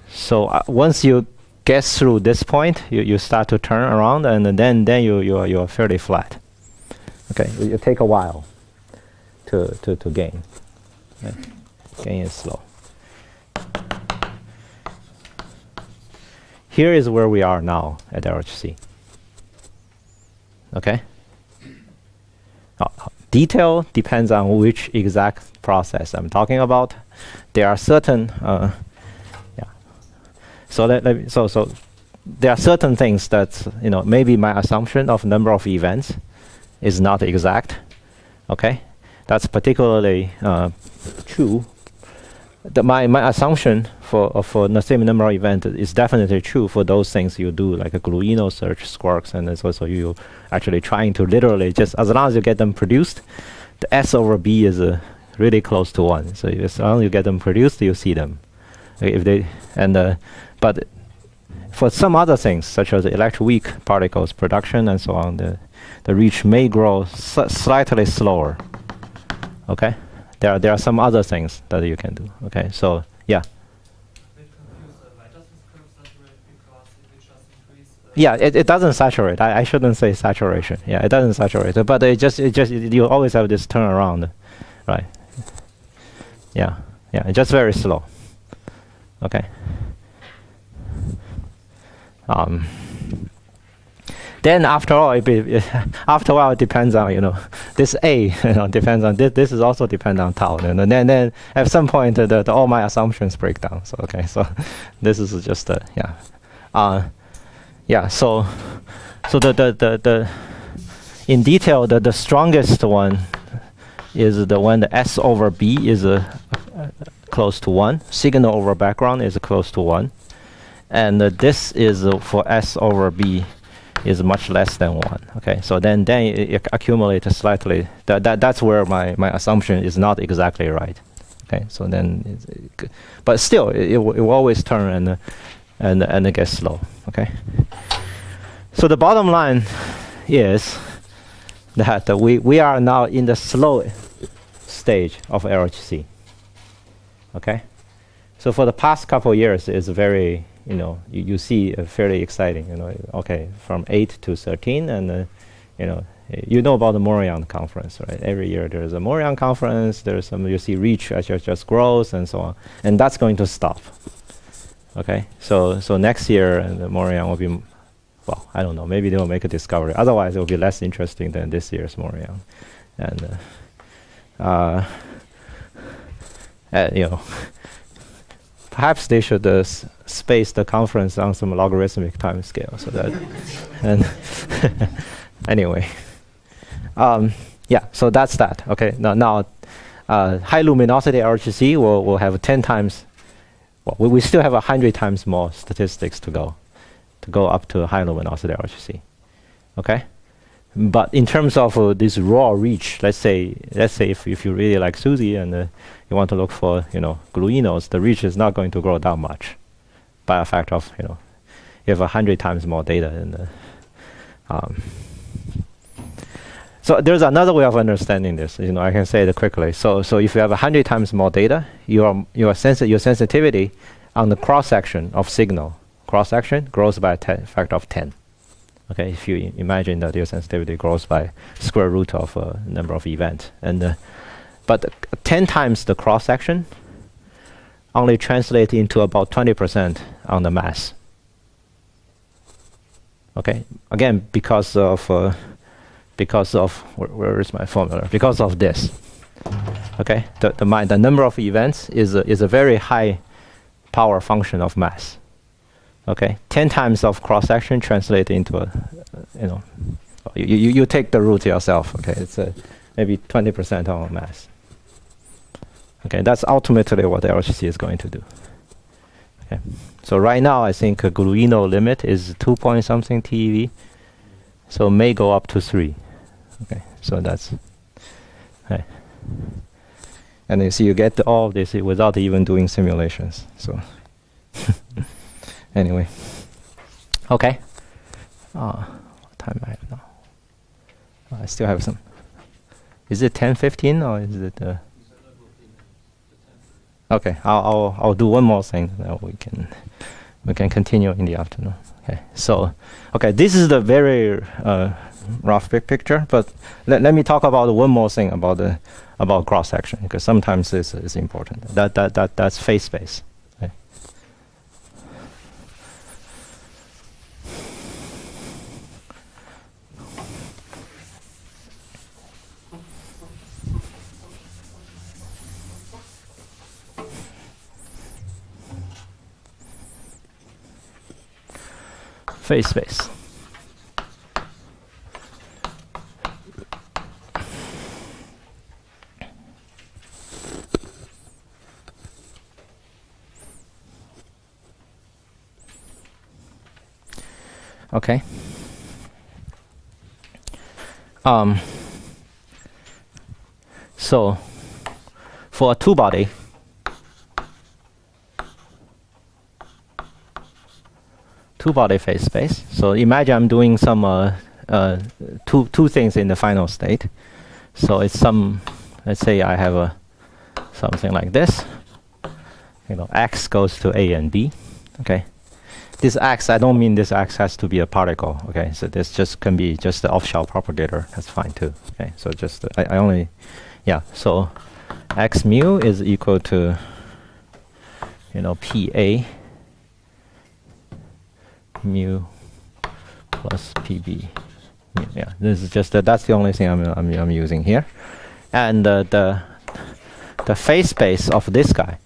So once you get through this point, you start to turn around, and then you are fairly flat. Okay, it take a while to gain. Okay. Gain is slow. Here is where we are now at LHC. Okay. Detail depends on which exact process I'm talking about. There are certain So there are certain things that maybe my assumption of number of events is not exact. Okay, that's particularly true. My assumption for the same number of events is definitely true for those things you do, like a gluino search, squarks, and it's also you actually trying to literally just, as long as you get them produced, the S over B is really close to 1. So as long as you get them produced, you see them. If they but for some other things, such as electroweak particles production and so on, the reach may grow slightly slower. Okay. There are some other things that you can do. Okay, so yeah. Why does this curve saturate? Because if it just increase. Yeah, it doesn't saturate. I shouldn't say saturation. Yeah, it doesn't saturate. But you always have this turnaround, right? Yeah, it's just very slow. Okay. Then after all, after a while, it depends on this A. Depends on this. This is also depend on tau. And then at some point, all my assumptions break down. So okay, so this is just yeah. So the in detail, the strongest one is the one the S over B is close to 1. Signal over background is close to 1, and this is for S over B is much less than 1. Okay, so then it accumulates slightly. That's where my assumption is not exactly right. Okay, so then but still it will always turn and it gets slow. Okay, so the bottom line is that we are now in the slow stage of LHC. Okay, so for the past couple of years it's very you see fairly exciting, okay, from 8 to 13, and you know about the Morion conference, right? Every year there's a Morion conference. There's some, you see reach just grows and so on, and that's going to stop. Okay, so next year the Morion will be, well, I don't know, maybe they will make a discovery. Otherwise it will be less interesting than this year's Morion, and perhaps they should space the conference on some logarithmic time scale so that, and anyway. Yeah, so that's that. Okay, now high luminosity RGC will have 10 times, well, we still have 100 times more statistics to go up to high luminosity RGC. Okay, but in terms of this raw reach, let's say if you really like Susie and you want to look for gluinos, the reach is not going to grow that much, by a factor of you have 100 times more data in the. So there's another way of understanding this. I can say it quickly. So if you have 100 times more data, your sensitivity on the cross section of signal grows by a factor of 10. Okay, if you imagine that your sensitivity grows by square root of a number of events, but 10 times the cross section only translates into about 20% on the mass. Okay, again because of where is my formula? Because of this. Okay, the number of events is a very high power function of mass. Okay, 10 times of cross section translate into a, you take the root yourself. Okay, it's maybe 20% of mass. Okay, that's ultimately what the LHC is going to do. Okay, so right now I think a gluino limit is 2 point something TeV, so may go up to 3. Okay, so that's, okay. And you see you get all this without even doing simulations. So anyway, okay. What time I have now? I still have some. Is it 10:15 or is it? Okay, I'll do one more thing. Then we can continue in the afternoon. Okay, so this is the very rough big picture, but let me talk about one more thing about cross section, because sometimes this is important. That's phase space. Okay. Phase space. Okay. So for a two-body, phase space. So imagine I'm doing some two things in the final state. So it's let's say I have something like this. X goes to A and B. Okay. This X, I don't mean this X has to be a particle. Okay. So this just can be just the off-shell propagator. That's fine too. Okay. So just I only, yeah. So X mu is equal to PA mu plus PB. Yeah, this is just that's the only thing I'm using here, and the phase space of this guy.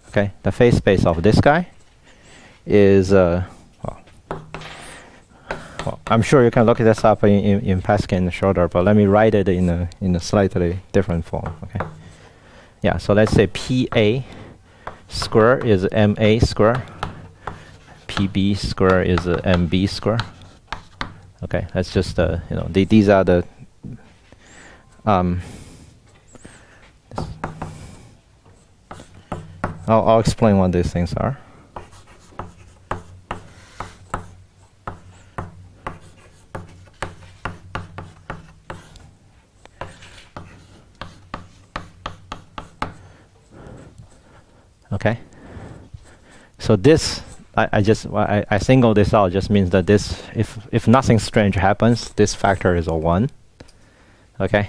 Okay, the phase space of this guy is well, I'm sure you can look this up in Pascal and Schroeder, but let me write it in a slightly different form. Okay, yeah. So let's say PA square is MA square. PB square is MB square. Okay, that's just these are the I'll explain what these things are. Okay, so this I single this out just means that this if nothing strange happens, this factor is a 1. Okay,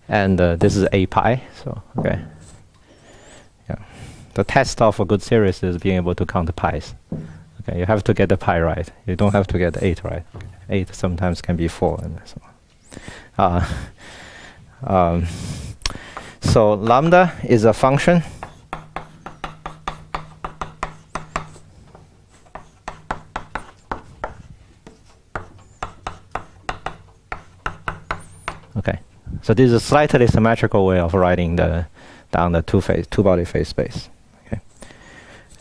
and this is a pi. So okay, yeah. The test of a good series is being able to count the pi's. Okay, you have to get the pi right. You don't have to get 8 right. Okay. 8 sometimes can be 4 and so on. So lambda is a function Okay, so this is a slightly symmetrical way of writing down the two-body phase space. Okay,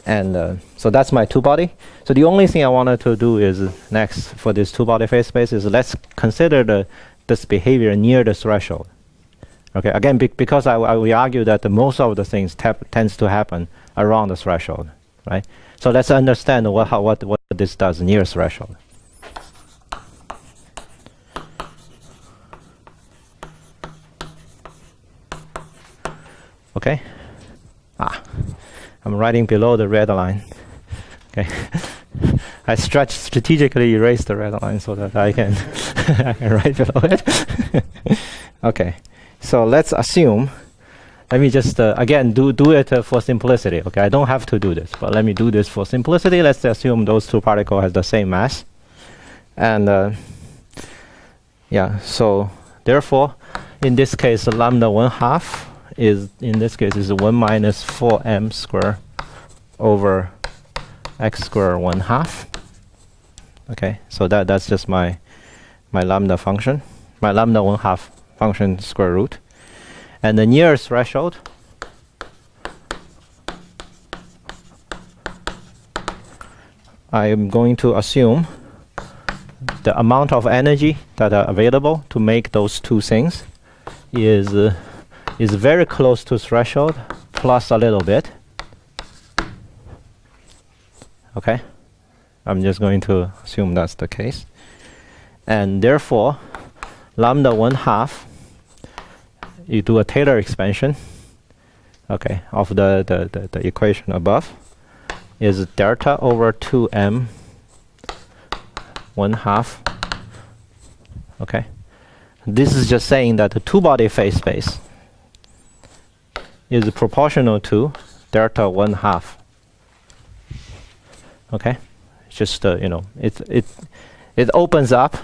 and so that's my two-body. So the only thing I wanted to do is next for this two-body phase space is let's consider this behavior near the threshold. Okay, again, because we argue that most of the things tends to happen around the threshold, right? So let's understand what this does near threshold. Okay, I'm writing below the red line. Okay, I strategically erase the red line so that I can I can write below it. Okay, so let's assume. Let me just again do it for simplicity. Okay, I don't have to do this, but let me do this for simplicity. Let's assume those two particles have the same mass, and yeah. So therefore, in this case, lambda 1/2 is in this case is 1 minus 4m squared over x squared 1/2. Okay, so that's just my lambda function, my lambda 1/2 function square root. And the nearest threshold I am going to assume the amount of energy that are available to make those two things is very close to threshold plus a little bit. Okay, I'm just going to assume that's the case, and therefore lambda 1/2. You do a Taylor expansion, okay, of the equation above is delta over 2m 1/2. Okay, this is just saying that the two-body phase space is proportional to delta 1/2. Okay, just you know, it opens up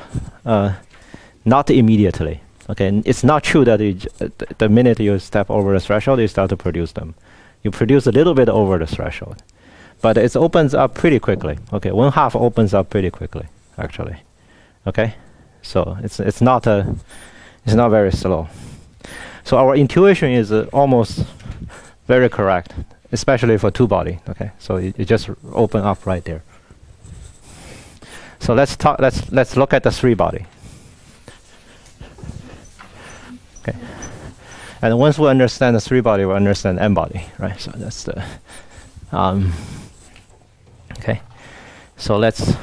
not immediately. Okay, and it's not true that the minute you step over the threshold, you start to produce them. You produce a little bit over the threshold, but it opens up pretty quickly. Okay, 1/2 opens up pretty quickly, actually. Okay, so it's not very slow. So our intuition is almost very correct, especially for two-body. Okay, so it just open up right there. So let's look at the three-body. Okay, and once we understand the three-body, we understand n-body, right? So that's the okay. So let's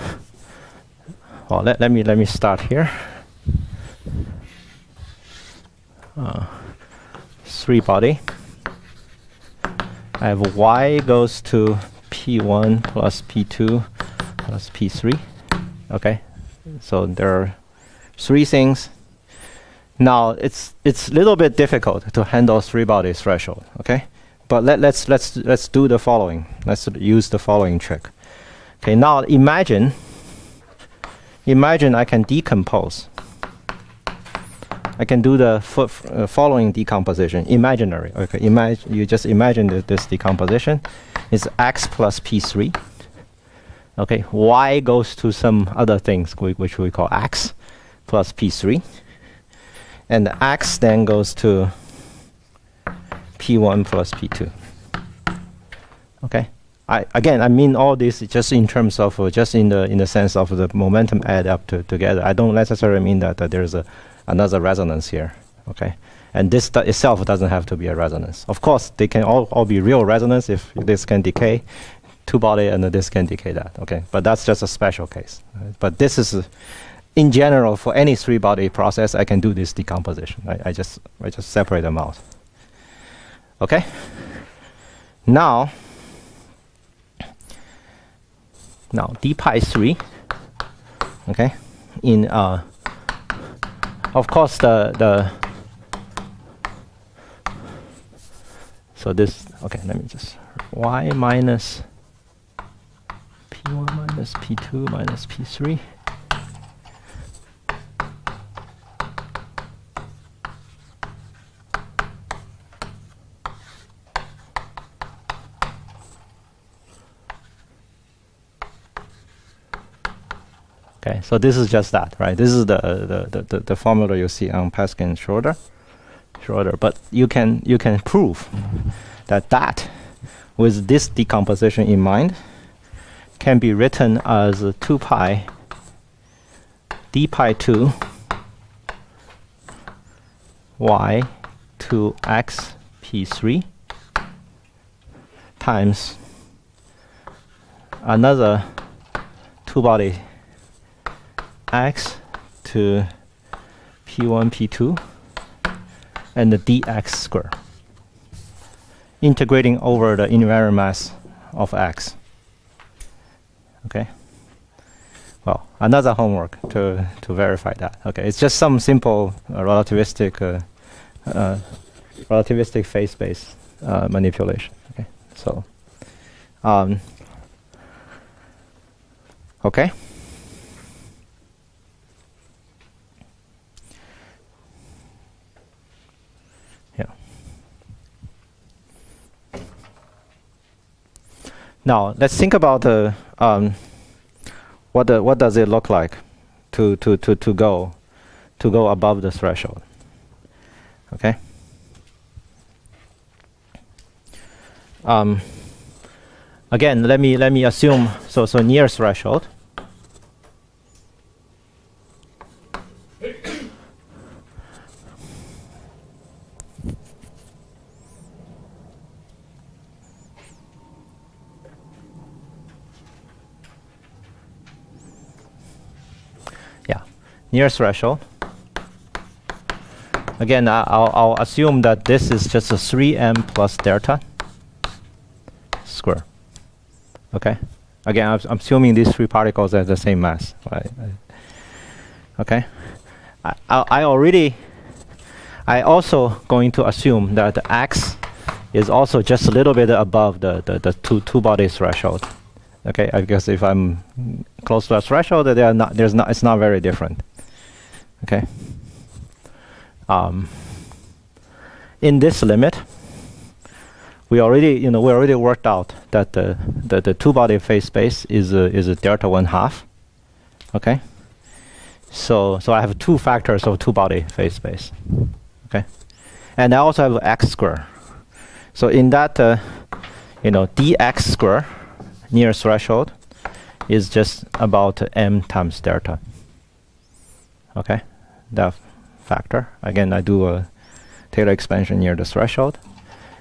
let me start here. Three-body. I have y goes to p1 plus p2 plus p3. Okay, so there are three things. Now it's a little bit difficult to handle three-body threshold. Okay, but let's do the following. Let's use the following trick. Okay, now imagine I can decompose. I can do the following decomposition, imaginary. Okay, you just imagine that this decomposition is x plus p3. Okay, y goes to some other things which we call x plus p3, and x then goes to p1 plus p2. Okay, I mean all this just in terms of just in the sense of the momentum add up together. I don't necessarily mean that there's another resonance here. Okay, and this itself doesn't have to be a resonance. Of course, they can all be real resonance if this can decay two-body and this can decay that. Okay, but that's just a special case. Right? But this is in general for any three-body process, I can do this decomposition. I just separate them out. Okay. Now d pi 3. Okay, in of course the so this, okay, let me just y minus p1 minus p2 minus p3. Okay, Okay, so this is just that, right? This is the formula you see on Pascal Schroeder. But you can prove that with this decomposition in mind can be written as 2 pi d pi 2 y to x p3 times another two-body x to p1 p2 and the dx square, integrating over the invariant mass of x. Okay. Well, another homework to verify that. Okay, it's just some simple relativistic phase space manipulation. Okay, so okay. Now let's think about what does it look like to go above the threshold. Okay. Again, let me assume so near threshold. Near threshold. Again, I'll assume that this is just a 3m plus delta square. Okay. Again, I'm assuming these three particles have the same mass. Right? Okay. I also going to assume that the x is also just a little bit above the two body threshold. Okay. I guess if I'm close to a threshold, it's not very different. Okay. In this limit, we already worked out that the two-body phase space is a delta 1/2. Okay. So I have two factors of two-body phase space. Okay. And I also have x square. So in that, dx square near threshold is just about m times delta. Okay, that factor. Again, I do a Taylor expansion near the threshold.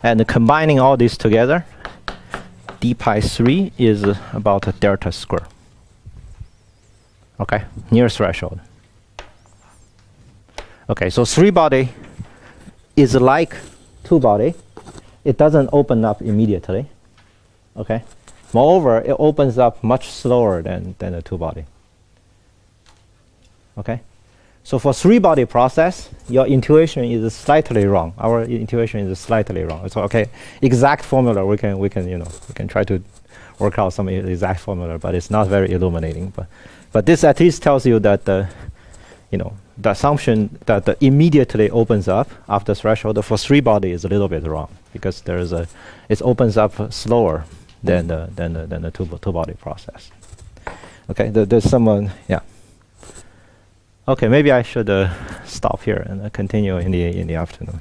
And combining all these together, d pi 3 is about a delta square. Okay, near threshold. Okay, so 3-body is like 2-body. It doesn't open up immediately. Okay. Moreover, it opens up much slower than a 2-body. Okay. So for 3-body process, your intuition is slightly wrong. Our intuition is slightly wrong. So okay, exact formula we can try to work out some exact formula, but it's not very illuminating. But this at least tells you that the assumption that the immediately opens up after threshold for 3-body is a little bit wrong, because it opens up slower than the two-body process. Okay, there's someone, yeah. Okay, maybe I should stop here and continue in the afternoon.